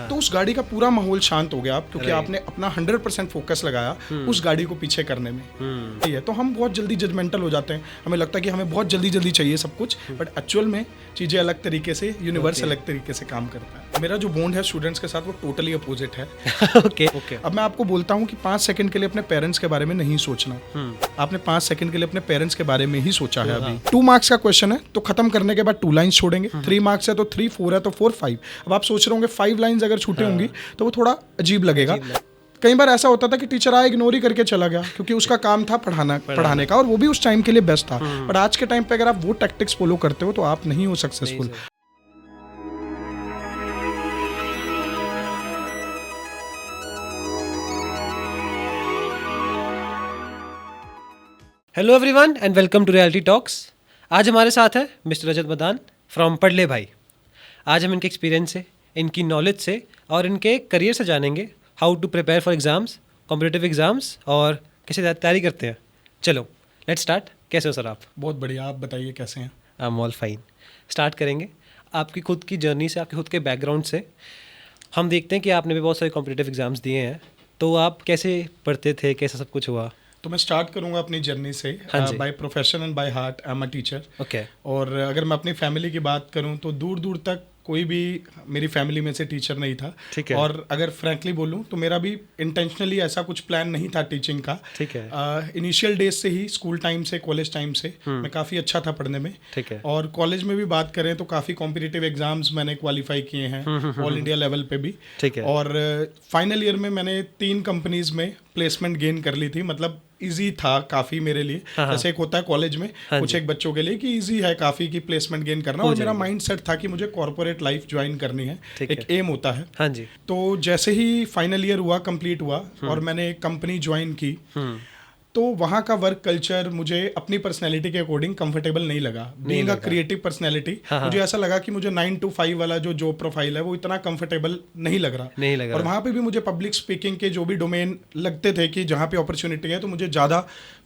तो उस गाड़ी का पूरा माहौल शांत हो गया क्योंकि आपने अपना 100% फोकस लगाया उस गाड़ी को पीछे करने में। ठीक है, तो हम बहुत जल्दी जजमेंटल हो जाते हैं, हमें लगता है कि हमें बहुत जल्दी जल्दी चाहिए सब कुछ, बट एक्चुअल में चीज़ें अलग तरीके से, यूनिवर्स अलग तरीके से काम करता है। मेरा जो बॉन्ड है स्टूडेंट्स के साथ वो टोटली अपोजिट है। ओके। अब मैं आपको बोलता हूँ कि 5 सेकंड के लिए अपने पेरेंट्स के बारे में नहीं सोचना। आपने 5 सेकंड के लिए अपने पेरेंट्स के बारे में ही सोचा है अभी। 2 मार्क्स का क्वेश्चन है तो खत्म करने के बाद 2 लाइंस छोड़ेंगे। 3 मार्क्स है तो 3, 4 है तो 4, 5। अब आप सोच रहे होंगे 5 लाइंस अगर छूटे होंगी तो वो थोड़ा अजीब लगेगा। कई बार ऐसा होता था कि टीचर आया, इग्नोर ही करके चला गया क्योंकि उसका काम था पढ़ाने का, और वो भी उस टाइम के लिए बेस्ट था। बट आज के टाइम पे अगर आप वो टैक्टिक्स फॉलो करते हो तो आप नहीं हो successful. Hello everyone and welcome to reality talks. आज हमारे साथ है मिस्टर रजत मदान फ्रॉम पढ़ले भाई। आज हम इनके एक्सपीरियंस से, इनकी नॉलेज से और इनके करियर से जानेंगे how to prepare for exams, competitive exams और कैसे तैयारी करते हैं। चलो लेट्स स्टार्ट। कैसे हो सर आप? बहुत बढ़िया, आप बताइए कैसे हैं? I am all fine. Start करेंगे आपकी खुद की जर्नी से, आपके खुद के बैकग्राउंड से। हम देखते हैं कि आपने भी बहुत सारे कॉम्पिटिटिव एग्जाम्स दिए हैं, तो आप कैसे पढ़ते थे, कैसा सब कुछ हुआ? तो मैं स्टार्ट करूंगा अपनी जर्नी से। By profession and by heart I am a teacher. Okay. और अगर मैं अपनी फैमिली की बात करूं तो दूर दूर तक कोई भी मेरी फैमिली में से टीचर नहीं था। ठीक है। और अगर फ्रैंकली बोलूं तो मेरा भी इंटेंशनली ऐसा कुछ प्लान नहीं था टीचिंग का। ठीक है। इनिशियल डेज से ही, स्कूल टाइम से, कॉलेज टाइम से मैं काफ़ी अच्छा था पढ़ने में। ठीक है। और कॉलेज में भी बात करें तो काफ़ी कॉम्पिटिटिव एग्जाम्स मैंने क्वालिफाई किए हैं, ऑल इंडिया लेवल पे भी। ठीक है। और फाइनल ईयर में मैंने 3 कंपनीज में प्लेसमेंट गेन कर ली थी। मतलब इजी था काफ़ी मेरे लिए। जैसे एक होता है कॉलेज में कुछ एक बच्चों के लिए कि इजी है काफ़ी कि प्लेसमेंट गेन करना, और मेरा माइंड सेट था कि मुझे कॉर्पोरेट लाइफ ज्वाइन करनी है, एक एम होता है। हाँ जी। तो जैसे ही फाइनल ईयर हुआ, कंप्लीट हुआ और मैंने एक कंपनी ज्वाइन की, तो वहाँ का वर्क कल्चर मुझे अपनी पर्सनैलिटी के अकॉर्डिंग कंफर्टेबल नहीं लगा। बीइंग अ क्रिएटिव पर्सनैलिटी, मुझे ऐसा लगा कि मुझे 9 to 5 वाला जो जॉब प्रोफाइल है वो इतना कंफर्टेबल नहीं लग रहा। और वहाँ पे भी मुझे पब्लिक स्पीकिंग के जो भी डोमेन लगते थे कि जहाँ पे अपॉर्चुनिटी है तो मुझे ज़्यादा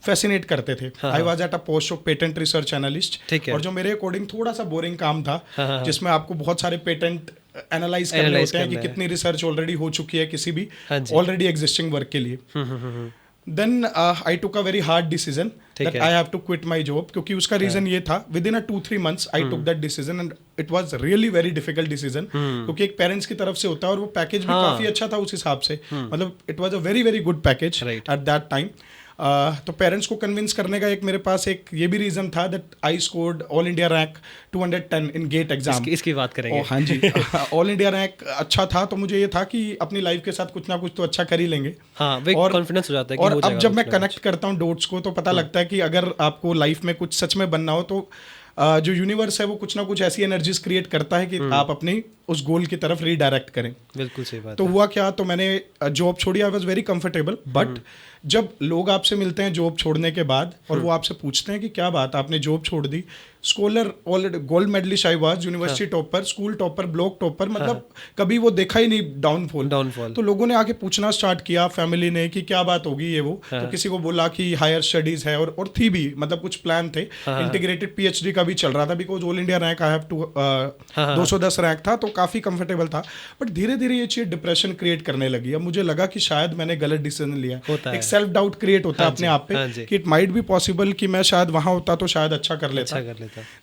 फैसिनेट करते थे। I was at a post of patent research analyst, और जो मेरे अकॉर्डिंग थोड़ा सा बोरिंग काम था, जिसमें आपको बहुत सारे पेटेंट एनालाइज करने होते हैं कि कितनी रिसर्च ऑलरेडी हो चुकी है किसी भी ऑलरेडी एग्जिस्टिंग वर्क के लिए। Then I took a very hard decision that I have to quit my job, क्योंकि उसका रीजन ये था, within a 2-3 months I took that decision and it was really very difficult decision, क्योंकि एक parents की तरफ से होता है और वो पैकेज भी काफी अच्छा था उस हिसाब से। मतलब it was a very very good package at that time। तो पेरेंट्स को कन्विंस करने का एक मेरे पास एक ये भी रीज़न था that I scored all India rank 210 in GATE exam. इसकी बात करेंगे। हाँ जी। ऑल इंडिया रैंक अच्छा था, तो मुझे ये था कि अपनी लाइफ के साथ कुछ ना कुछ तो अच्छा कर ही लेंगे। हाँ, और कॉन्फिडेंस हो जाता है कि और अब जब मैं कनेक्ट करता हूँ डॉट्स को तो पता लगता है कि अगर आपको लाइफ में कुछ सच में बनना हो तो जो यूनिवर्स है वो कुछ ना कुछ ऐसी एनर्जीज क्रिएट करता है कि आप अपनी उस गोल की तरफ रीडायरेक्ट करें। बिल्कुल सही बात। तो हुआ क्या, तो मैंने जॉब छोड़ी। I was very comfortable, but जब लोग आपसे मिलते हैं जॉब छोड़ने के बाद और वो आपसे पूछते हैं कि क्या बात आपने जॉब छोड़ दी, scholar already gold medalist I was, university topper, school topper, block topper, मतलब कभी वो देखा ही नहीं डाउनफॉल। तो लोगों ने आके पूछना स्टार्ट किया, फैमिली ने, कि क्या बात होगी ये वो। तो किसी को बोला कि हायर स्टडीज है, और थी भी, मतलब कुछ प्लान थे। इंटीग्रेटेड पीएचडी का भी चल रहा था because all India rank I have to 210 rank था, तो काफी कंफर्टेबल था। बट धीरे धीरे ये चीज डिप्रेशन क्रिएट करने लगी। अब मुझे लगा कि शायद मैंने गलत डिसीजन लिया। एक सेल्फ डाउट क्रिएट होता है अपने आप पे कि इट माइट बी पॉसिबल कि मैं शायद वहां होता तो शायद अच्छा कर लेता।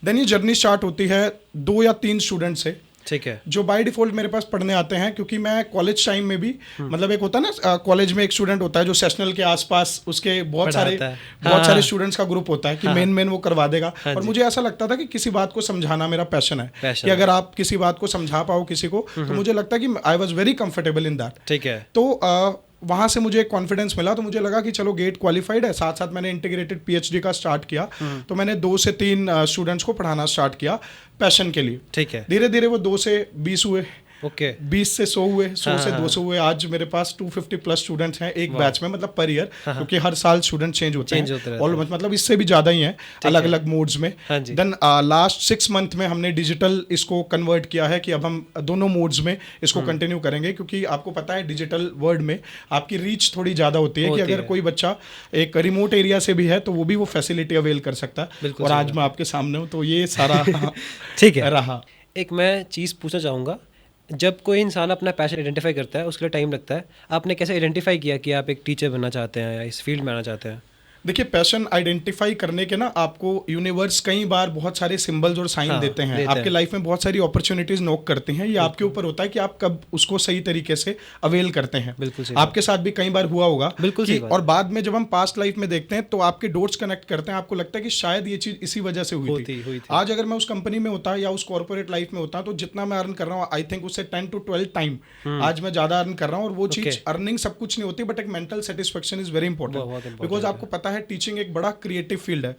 देन ये जर्नी स्टार्ट होती है 2 या 3 स्टूडेंट से। ठीक है। जो बाय डिफॉल्ट मेरे पास पढ़ने आते हैं, क्योंकि मैं कॉलेज टाइम में भी, मतलब एक होता है ना कॉलेज में एक स्टूडेंट होता है जो सेशनल के आसपास उसके बहुत सारे स्टूडेंट्स का ग्रुप होता है कि मेन वो करवा देगा। और मुझे ऐसा लगता था कि किसी बात को समझाना मेरा पैशन है कि अगर आप किसी बात को समझा पाओ किसी को, तो मुझे लगता है कि I was very comfortable in that. ठीक है। तो वहाँ से मुझे एक कॉन्फिडेंस मिला, तो मुझे लगा कि चलो गेट क्वालिफाइड है, साथ साथ मैंने इंटीग्रेटेड पीएचडी का स्टार्ट किया। तो मैंने 2 से 3 स्टूडेंट्स को पढ़ाना स्टार्ट किया पैशन के लिए। ठीक है। धीरे धीरे वो 2 से 20 हुए, 20 से 100 हुए, 100 से 200 हुए। आज मेरे पास 250 प्लस स्टूडेंट्स हैं एक बैच में, मतलब पर ईयर, क्योंकि हर साल स्टूडेंट चेंज होते हैं ऑलमोस्ट, मतलब इससे भी ज्यादा ही हैं अलग अलग मोड्स में। देन लास्ट 6 मंथ में हमने डिजिटल इसको कन्वर्ट किया है कि अब हम दोनों मोड्स में इसको कंटिन्यू करेंगे, क्योंकि आपको पता है डिजिटल वर्ल्ड में आपकी रीच थोड़ी ज्यादा होती है कि अगर कोई बच्चा एक रिमोट एरिया से भी है तो वो भी वो फैसिलिटी अवेल कर सकता है। और आज मैं आपके सामने हूँ, तो ये सारा ठीक है रहा। एक मैं चीज़ पूछना चाहूँगा, जब कोई इंसान अपना पैशन आइडेंटिफाई करता है उसके लिए टाइम लगता है, आपने कैसे आइडेंटिफाई किया कि आप एक टीचर बनना चाहते हैं या इस फील्ड में आना चाहते हैं? देखिए, पैशन आइडेंटिफाई करने के ना आपको यूनिवर्स कई बार बहुत सारे सिंबल्स और साइन हाँ, देते हैं, देते आपके हैं। लाइफ में बहुत सारी अपॉर्चुनिटीज नॉक करते हैं। ये आपके ऊपर होता है कि आप कब उसको सही तरीके से अवेल करते हैं। बिल्कुल सही आपके साथ भी कई बार हुआ होगा बिल्कुल कि सही बात और बाद में जब हम पास्ट लाइफ में देखते हैं तो आपके डोट्स कनेक्ट करते हैं, आपको लगता है कि शायद ये चीज इसी वजह से हुई थी। आज अगर मैं उस कंपनी में होता या उस कॉर्पोरेट लाइफ में होता तो जितना मैं अर्न कर रहा हूँ, आई थिंक उससे 10 to 12 टाइम आज मैं ज्यादा अर्न कर रहा हूँ। और वो चीज अर्निंग सब कुछ नहीं होती, बट एक mental satisfaction is very important, because आपको पता है टीचिंग एक बड़ा क्रिएटिव फील्ड है।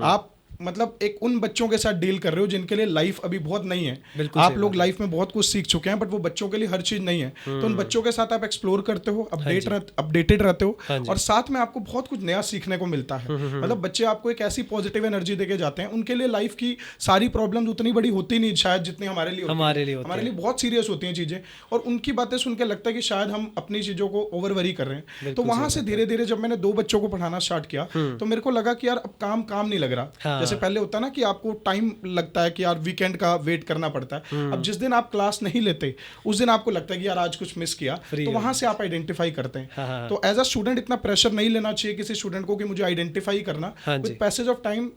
आप मतलब एक उन बच्चों के साथ डील कर रहे हो जिनके लिए लाइफ अभी बहुत नहीं है। आप लोग लाइफ में बहुत कुछ सीख चुके हैं, बट वो बच्चों के लिए हर चीज नहीं है। तो उन बच्चों के साथ आप एक्सप्लोर करते हो, अपडेटेड रहते हो, और साथ में आपको बहुत कुछ नया सीखने को मिलता है। मतलब बच्चे आपको एक ऐसी पॉजिटिव एनर्जी देके जाते हैं, उनके लिए लाइफ की सारी प्रॉब्लम्स उतनी बड़ी होती नहीं शायद जितनी हमारे लिए हमारे लिए बहुत सीरियस होती हैं चीजें, और उनकी बातें सुन के लगता है कि शायद हम अपनी चीजों को ओवर वरी कर रहे हैं। तो वहां से धीरे धीरे जब मैंने 2 बच्चों को पढ़ाना स्टार्ट किया तो मेरे को लगा कि यार अब काम नहीं लग रहा। जैसे पहले होता ना कि आपको टाइम लगता है कि यार वीकेंड का वेट करना पड़ता है। अब जिस दिन आप क्लास नहीं लेते उस दिन आपको लगता है कि यार आज कुछ मिस किया, तो वहां से आप आइडेंटिफाई करते हैं। तो एज अ स्टूडेंट इतना प्रेशर नहीं लेना चाहिए किसी स्टूडेंट को कि मुझे आइडेंटिफाई करना। With passage of time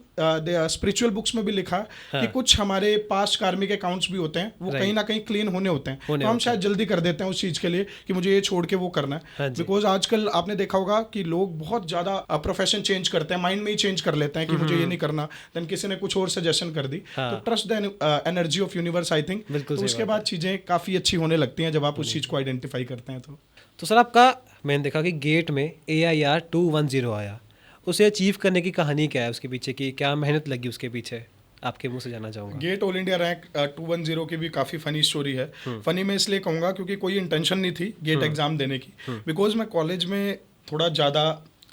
spiritual books में भी लिखा कि कुछ हमारे पास्ट कार्मिक अकाउंट्स भी होते हैं, वो कहीं ना कहीं क्लीन होने होते हैं। तो हम शायद जल्दी कर देते हैं उस चीज के लिए कि मुझे ये छोड़ के वो करना है। बिकॉज आजकल आपने देखा होगा कि लोग बहुत ज्यादा प्रोफेशन चेंज करते हैं, माइंड में ही चेंज कर लेते हैं कि मुझे ये नहीं करना, देन किसी ने कुछ और सजेशन कर दी। तो trust the energy of universe, I think. तो उसके बाद चीजें काफी अच्छी होने लगती हैं जब आप उस चीज को आइडेंटिफाई करते हैं। तो सर आपका, मैंने देखा कि गेट में AIR 210 आया, उसे अचीव करने की कहानी क्या है, उसके पीछे की क्या मेहनत लगी उसके पीछे, आपके मुंह से जानना चाहूँगा। गेट ऑल इंडिया रैंक 210 की भी काफ़ी फ़नी स्टोरी है। फ़नी मैं इसलिए कहूँगा क्योंकि कोई इंटेंशन नहीं थी गेट एग्ज़ाम देने की, बिकॉज मैं कॉलेज में थोड़ा ज़्यादा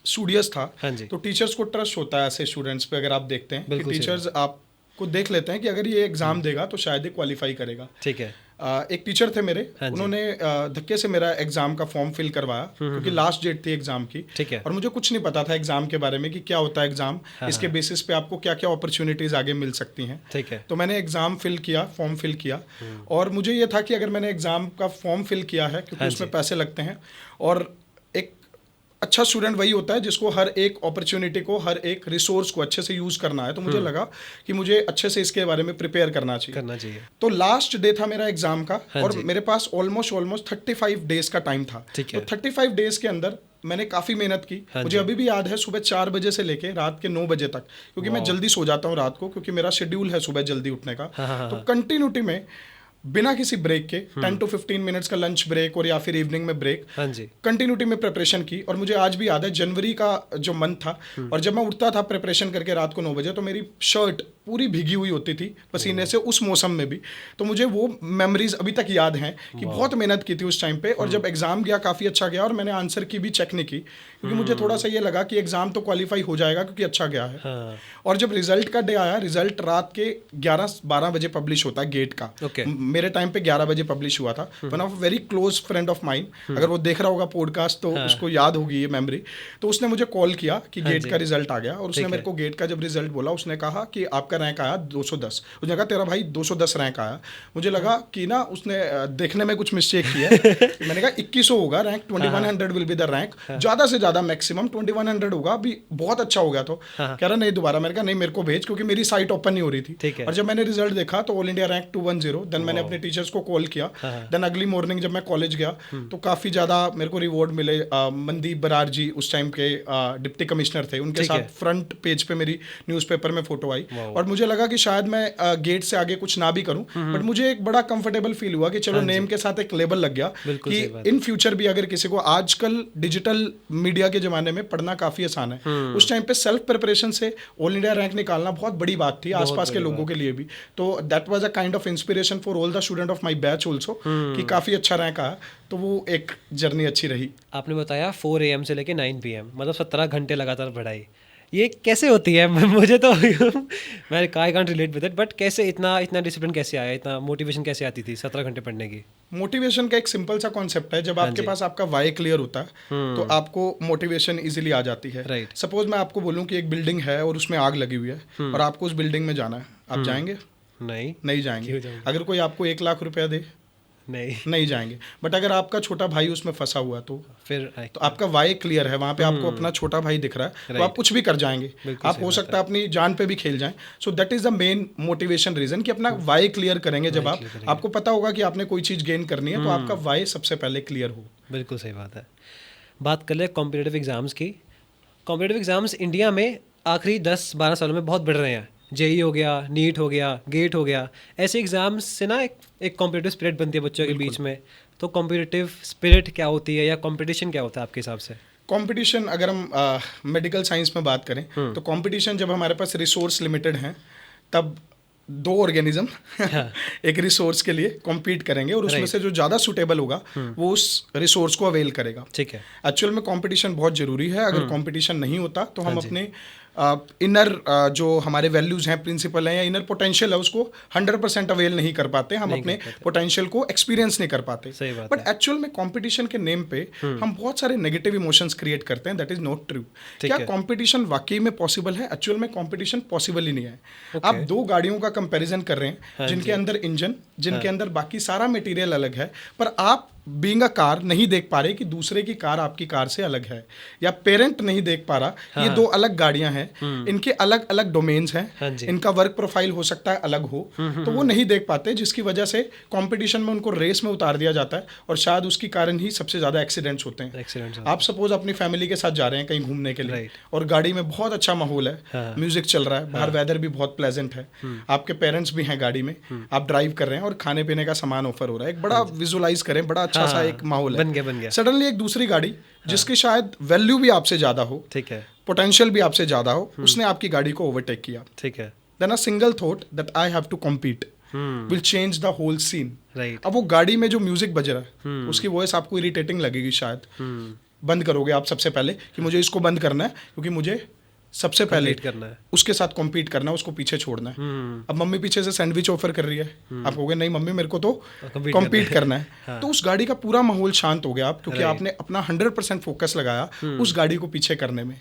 स्टूडियस था। तो टीचर्स को ट्रस्ट होता है ऐसे स्टूडेंट्स पे। अगर आप देखते हैं कि टीचर्स आपको देख लेते हैं कि अगर ये एग्ज़ाम देगा तो शायद ही क्वालिफाई करेगा। ठीक है। एक टीचर थे मेरे, उन्होंने धक्के से मेरा एग्जाम का फॉर्म फिल करवाया क्योंकि लास्ट डेट थी एग्जाम की। ठीक है। और मुझे कुछ नहीं पता था एग्जाम के बारे में कि क्या होता है एग्जाम, इसके बेसिस पे आपको क्या क्या अपॉर्चुनिटीज आगे मिल सकती हैं। ठीक है। तो मैंने एग्जाम फिल किया, फॉर्म फिल किया, और मुझे ये था कि अगर मैंने एग्जाम का फॉर्म फिल किया है क्योंकि उसमें पैसे लगते हैं, और एक अच्छा स्टूडेंट वही होता है जिसको हर एक अपॉर्चुनिटी को, हर एक रिसोर्स को अच्छे से यूज करना है। तो मुझे लगा कि मुझे अच्छे से इसके बारे में प्रिपेयर करना चाहिए। तो लास्ट डे था मेरा एग्जाम का, और मेरे पास ऑलमोस्ट 35 डेज का टाइम था। तो 35 डेज के अंदर मैंने काफ़ी मेहनत की। मुझे अभी भी याद है सुबह 4 बजे से लेके रात के 9 बजे तक, क्योंकि मैं जल्दी सो जाता हूँ रात को, क्योंकि मेरा शेड्यूल है सुबह जल्दी उठने का। तो कंटिन्यूटी में बिना किसी ब्रेक के 10 to 15 मिनट्स का लंच ब्रेक और या फिर इवनिंग में ब्रेक, कंटिन्यूटी में प्रिपरेशन की। और मुझे आज भी याद है जनवरी का जो मंथ था, और जब मैं उठता था प्रिपरेशन करके रात को 9 बजे, तो मेरी शर्ट पूरी भीगी हुई होती थी पसीने से उस मौसम में भी। तो मुझे वो मेमोरीज अभी तक याद हैं कि बहुत मेहनत की थी उस टाइम पे। और जब एग्जाम गया काफ़ी अच्छा गया, और मैंने आंसर की भी चेक नहीं की क्योंकि मुझे थोड़ा सा ये लगा कि एग्जाम तो क्वालिफाई हो जाएगा क्योंकि अच्छा गया है। और जब रिजल्ट का डे आया, रिजल्ट रात के 11-12 बजे पब्लिश होता है गेट का। मेरे टाइम पे 11 बजे पब्लिश हुआ था। One of very close friend of mine, अगर वो देख रहा होगा पॉडकास्ट तो उसको याद होगी ये मेमोरी। तो उसने मुझे कॉल किया कि गेट का रिजल्ट आ गया, और उसने मेरे को गेट का जब रिजल्ट बोला, उसने कहा कि आपका रैंक आया 210। उसने कहा तेरा भाई 210 रैंक आया। मुझे लगा कि ना उसने देखने में कुछ मिस्टेक की है। मैंने कहा 2100 होगा rank, 2100 will be the rank, ज़्यादा से ज़्यादा मैक्सिमम 2100 होगा, अभी बहुत अच्छा हो गया। तो कह रहा नहीं दोबारा। मैंने कहा नहीं मेरे को भेज, क्योंकि मेरी साइट ओपन नहीं हो रही थी। और जब मैंने रिजल्ट देखा तो ऑल इंडिया रैंक 210। देन मैंने अपने टीचर्स को कॉल किया। देन अगली मॉर्निंग जब मैं कॉलेज गया तो काफ़ी ज़्यादा मेरे को रिवॉर्ड मिले। मनदीप बरार जी उस टाइम के डिप्टी कमिश्नर थे, उनके साथ फ्रंट पेज पे मेरी न्यूज़पेपर में फोटो आई। और मुझे लगा कि शायद मैं गेट से आगे कुछ ना भी करूं, बट मुझे एक बड़ा कंफर्टेबल फील हुआ कि चलो नेम के साथ एक लेबल लग गया कि इन फ्यूचर भी अगर किसी को, आजकल डिजिटल मीडिया के जमाने में पढ़ना काफी आसान है। उस टाइम पे सेल्फ प्रिपरेशन से ऑल इंडिया रैंक निकालना बहुत बड़ी बात थी आसपास के लोगों के लिए भी। तो that was a kind of inspiration for all the student of my batch also कि काफी अच्छा रैंक आया। तो वो एक जर्नी अच्छी रही। आपने बताया 4 AM से लेके 9 PM, मतलब 17 घंटे लगातार पढ़ाई, ये कैसे होती है? मुझे तो मैं I can't relate with it, but कैसे इतना डिसिप्लिन कैसे आया, इतना मोटिवेशन कैसे आती थी 17 घंटे पढ़ने की? मोटिवेशन का एक सिंपल सा कॉन्सेप्ट है, जब आपके पास आपका वाई क्लियर होता है तो आपको मोटिवेशन इजीली आ जाती है। सपोज मैं आपको बोलूं कि एक बिल्डिंग है और उसमें आग लगी हुई है और आपको उस बिल्डिंग में जाना है, आप जाएंगे? नहीं जाएंगे। अगर कोई आपको 1 लाख रुपया दे, नहीं जाएंगे। बट अगर आपका छोटा भाई उसमें फंसा हुआ तो फिर आपका वाई क्लियर है, वहाँ पे आपको अपना छोटा भाई दिख रहा है, तो आप कुछ भी कर जाएंगे। आप हो सकता है अपनी जान पे भी खेल जाएं। So that is the main motivation reason कि अपना वाई क्लियर करेंगे। जब आपको पता होगा कि आपने कोई चीज़ गेन करनी है, तो आपका वाई सबसे पहले क्लियर हो। बिल्कुल सही बात है। बात कर ले कॉम्पिटिटिव एग्ज़ाम्स की। कॉम्पिटिटिव एग्ज़ाम्स इंडिया में आखिरी 10-12 सालों में बहुत बढ़ रहे हैं। जेई हो गया, नीट हो गया, गेट हो गया, ऐसे एग्ज़ाम्स से ना एक कॉम्पिटिटिव स्पिरिट बनती है बच्चों के बीच में। तो कॉम्पिटिटिव स्पिरिट क्या होती है या कंपटीशन क्या होता है आपके हिसाब से? कंपटीशन अगर हम मेडिकल साइंस में बात करें तो कंपटीशन जब हमारे पास रिसोर्स लिमिटेड हैं, तब दो ऑर्गेनिज्म एक रिसोर्स के लिए कॉम्पीट करेंगे और उसमें से जो ज़्यादा सूटेबल होगा वो उस रिसोर्स को अवेल करेगा। ठीक है। एक्चुअल में कंपटीशन बहुत ज़रूरी है। अगर कंपटीशन नहीं होता तो हम अपने इनर जो हमारे वैल्यूज़ हैं, प्रिंसिपल हैं या इनर पोटेंशियल है, उसको 100% अवेल नहीं कर पाते। हम अपने पोटेंशियल को एक्सपीरियंस नहीं कर पाते। बट एक्चुअल में कंपटीशन के नेम पे हम बहुत सारे नेगेटिव इमोशंस क्रिएट करते हैं। That is not true. क्या कंपटीशन वाकई में पॉसिबल है? एक्चुअल में कंपटीशन पॉसिबल ही नहीं है। आप दो गाड़ियों का कंपैरिजन कर रहे हैं जिनके अंदर इंजन, जिनके अंदर बाकी सारा मटेरियल अलग है, पर आप बीइंग अ कार नहीं देख पा रहे कि दूसरे की कार आपकी कार से अलग है, या पेरेंट नहीं देख पा रहा ये दो अलग गाड़ियां हैं, इनके अलग अलग डोमेन्स हैं, इनका वर्क प्रोफाइल हो सकता है अलग हो, तो वो नहीं देख पाते, जिसकी वजह से कंपटीशन में उनको रेस में उतार दिया जाता है और शायद उसकी कारण ही सबसे ज़्यादा एक्सीडेंट्स होते हैं। आप सपोज अपनी फैमिली के साथ जा रहे हैं कहीं घूमने के लिए और गाड़ी में बहुत अच्छा माहौल है, म्यूजिक चल रहा है, बाहर वेदर भी बहुत प्लेजेंट है, आपके पेरेंट्स भी हैं गाड़ी में, आप ड्राइव कर रहे हैं और खाने पीने का सामान ऑफर हो रहा है। एक बड़ा विजुअलाइज करें, बड़ा अच्छा सा एक माहौल है, बन गया। सडनली एक दूसरी गाड़ी जिसकी शायद वैल्यू भी आपसे ज्यादा हो, ठीक है, पोटेंशियल भी आपसे ज्यादा हो, उसने आपकी गाड़ी को ओवरटेक किया, ठीक है। Then a single thought that I have to compete will change the whole scene. अब वो गाड़ी में जो म्यूजिक बज रहा है उसकी वॉइस आपको इरिटेटिंग लगेगी, शायद बंद करोगे आप सबसे पहले कि मुझे इसको बंद करना है क्योंकि मुझे सबसे पहले करना है, उसके साथ कॉम्पीट करना है, उसको पीछे छोड़ना है। अब मम्मी पीछे से सैंडविच ऑफर कर रही है, आप कहोगे नहीं मम्मी मेरे को तो कॉम्पीट करना है। हाँ। तो उस गाड़ी का पूरा माहौल शांत हो गया आप, क्योंकि आपने अपना 100% फोकस लगाया उस गाड़ी को पीछे करने में।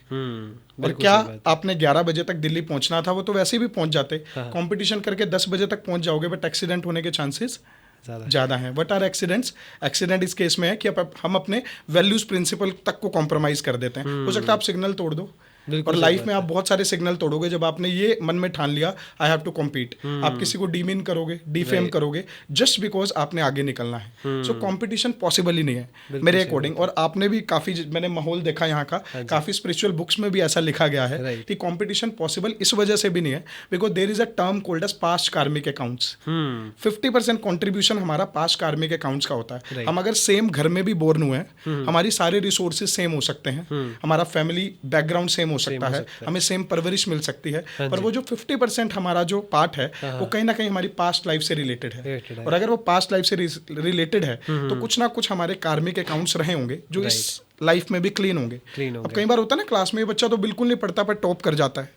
और क्या आपने 11 बजे तक दिल्ली पहुंचना था, वो तो वैसे भी पहुंच जाते। कॉम्पिटिशन करके 10 बजे तक पहुंच जाओगे, बट एक्सीडेंट होने के चांसेस ज़्यादा हैं। What are accidents? एक्सीडेंट इस केस में है कि हम अपने वैल्यूज प्रिंसिपल तक को कॉम्प्रोमाइज़ कर देते हैं। हो सकता है आप सिग्नल तोड़ दो, और लाइफ में आप बहुत सारे सिग्नल तोड़ोगे जब आपने ये मन में ठान लिया आई हैव टू कॉम्पीट। आप किसी को डीमीन करोगे, डिफेम करोगे जस्ट बिकॉज आपने आगे निकलना है। सो कॉम्पिटिशन पॉसिबल ही नहीं है मेरे अकॉर्डिंग। और आपने भी काफ़ी, मैंने माहौल देखा यहाँ का, काफ़ी स्पिरिचुअल बुक्स में भी ऐसा लिखा गया है कि कॉम्पिटिशन पॉसिबल इस वजह से भी नहीं है because there is a term called as past karmic accounts. 50% contribution हमारा पास्ट कार्मिक अकाउंट्स का होता है। हम अगर सेम घर में भी बोर्न हुए हैं, हमारी सारे रिसोर्सेज सेम हो सकते हैं, हमारा फैमिली बैकग्राउंड सेम हो सकता है, हमें सेम परवरिश मिल सकती है, पर वो जो 50% हमारा जो पार्ट है वो कहीं ना कहीं हमारी पास्ट लाइफ से रिलेटेड है। और अगर वो पास्ट लाइफ से रिलेटेड है तो कुछ ना कुछ हमारे कार्मिक अकाउंट्स रहे होंगे जो इस लाइफ में भी क्लीन होंगे। अब कई बार होता है ना क्लास में ये बच्चा तो बिल्कुल नहीं पढ़ता पर टॉप कर जाता है,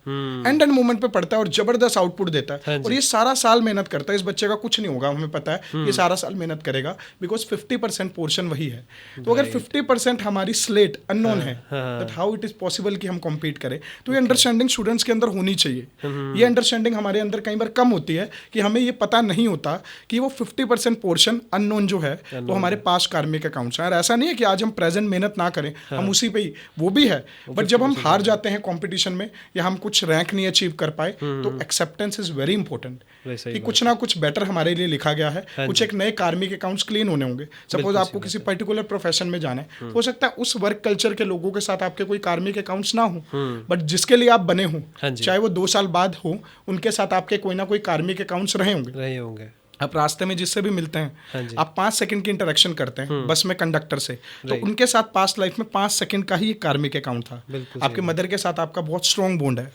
एंड मोमेंट पे पढ़ता है और जबरदस्त आउटपुट देता है, और ये सारा साल मेहनत करता है, इस बच्चे का कुछ नहीं होगा, हमें पता है ये सारा साल मेहनत करेगा बिकॉज 50% पोर्शन वही है। तो अगर 50% हमारी स्लेट अननोन है, that how it is possible कि हम कॉम्पीट करें, तो ये अंडरस्टैंडिंग स्टूडेंट्स के अंदर होनी चाहिए। ये अंडरस्टैंडिंग हमारे अंदर कई बार कम होती है कि हमें ये पता नहीं होता कि वो 50% पोर्शन अननोन जो है वो हमारे पास्ट कार्मिक अकाउंट्स हैं। ऐसा नहीं है कि आज हम प्रेजेंट मेहनत ना करें, हम उसी पे ही, वो भी है, बट जब हम हार जाते हैं कंपटीशन में या हम कुछ रैंक नहीं अचीव कर पाए तो एक्सेप्टेंस इज वेरी इंपॉर्टेंट कि कुछ ना कुछ बेटर हमारे लिए लिखा गया है, कुछ एक नए कार्मिक अकाउंट्स क्लीन होने होंगे। सपोज आपको किसी पर्टिकुलर प्रोफेशन में जाना है, हो सकता है उस वर्क कल्चर के लोगों के साथ आपके कोई कार्मिक अकाउंट्स ना हो, बट जिसके लिए आप बने हो, चाहे वो 2 साल बाद हो, उनके साथ आपके कोई ना कोई कार्मिक अकाउंट्स रहे होंगे। आप रास्ते में जिससे भी मिलते हैं, आप 5 सेकंड की इंटरेक्शन करते हैं बस में कंडक्टर से, तो उनके साथ पास्ट लाइफ में 5 सेकंड का ही एक कार्मिक अकाउंट था। आपके मदर के साथ आपका बहुत स्ट्रॉन्ग बॉन्ड है,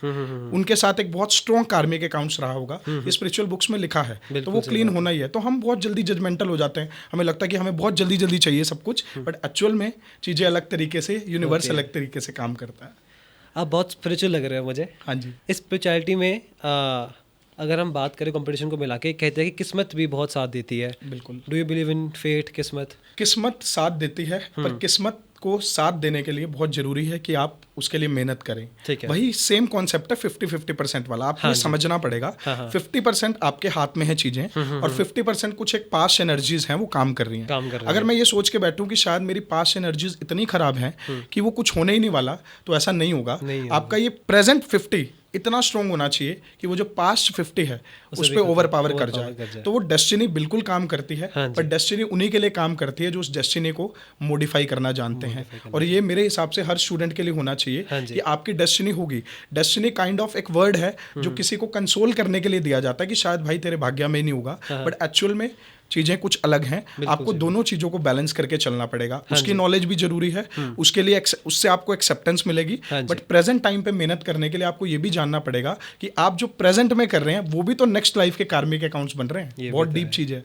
उनके साथ एक बहुत स्ट्रॉन्ग कार्मिक अकाउंट्स रहा होगा, ये स्पिरिचुअल बुक्स में लिखा है, तो वो क्लीन होना ही है। तो हम बहुत जल्दी जजमेंटल हो जाते हैं, हमें लगता है कि हमें बहुत जल्दी जल्दी चाहिए सब कुछ, बट एक्चुअल में चीज़ें अलग तरीके से, यूनिवर्स अलग तरीके से काम करता है। आप बहुत स्पिरिचुअल लग रहे हो मुझे। हाँ जी। इस स्पिरिचुअलिटी में अगर हम बात करें कंपटीशन को मिला के, कहते हैं कि किस्मत भी बहुत साथ देती है। बिल्कुल। Do you believe in fate? किस्मत साथ देती है, पर किस्मत को साथ देने के लिए बहुत ज़रूरी है कि आप उसके लिए मेहनत करें। ठीक है। वही सेम कॉन्सेप्ट है 50-50% वाला। आपको हाँ ये समझना पड़ेगा। हाँ। 50% आपके हाथ में है चीज़ें और 50% कुछ एक पास्ट एनर्जीज हैं वो काम कर रही हैं। अगर मैं ये सोच के बैठूं कि शायद मेरी पास्ट एनर्जीज इतनी खराब हैं कि वो कुछ होने ही नहीं वाला, तो ऐसा नहीं होगा। आपका ये प्रेजेंट 50 इतना स्ट्रॉन्ग होना चाहिए कि वो जो पास्ट 50 है उस पर ओवर पावर कर जाए। तो वो डेस्टिनी बिल्कुल काम करती है, पर डेस्टिनी उन्हीं के लिए काम करती है जो उस डेस्टिनी को मॉडिफाई करना जानते हैं। और ये मेरे हिसाब से हर स्टूडेंट के लिए होना चाहिए कि आपकी डेस्टिनी होगी। डेस्टिनी काइंड ऑफ एक वर्ड है जो किसी को कंसोल करने के लिए दिया जाता है कि शायद भाई तेरे भाग्य में ही नहीं होगा, बट एक्चुअल में चीज़ें कुछ अलग हैं। आपको दोनों चीज़ों को बैलेंस करके चलना पड़ेगा। उसकी नॉलेज भी जरूरी है, उसके लिए उससे आपको एक्सेप्टेंस मिलेगी, बट प्रेजेंट टाइम पे मेहनत करने के लिए आपको ये भी जानना पड़ेगा कि आप जो प्रेजेंट में कर रहे हैं वो भी तो नेक्स्ट लाइफ के कार्मिक अकाउंट्स बन रहे हैं। बहुत डीप चीज़ है।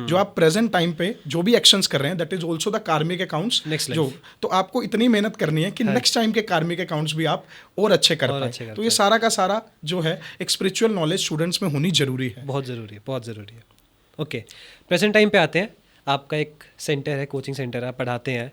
जो आप प्रेजेंट टाइम पे जो भी एक्शंस कर रहे हैं दैट इज ऑल्सो द कार्मिक अकाउंट्स। जो तो आपको इतनी मेहनत करनी है कि नेक्स्ट टाइम के कार्मिक अकाउंट्स भी आप और अच्छे कर पाए। तो ये सारा का सारा जो है एक स्पिरिचुअल नॉलेज स्टूडेंट्स में होनी जरूरी है। बहुत ज़रूरी है, बहुत ज़रूरी है। ओके, प्रेजेंट टाइम पे आते हैं। आपका एक सेंटर है, कोचिंग सेंटर है, आप पढ़ाते हैं,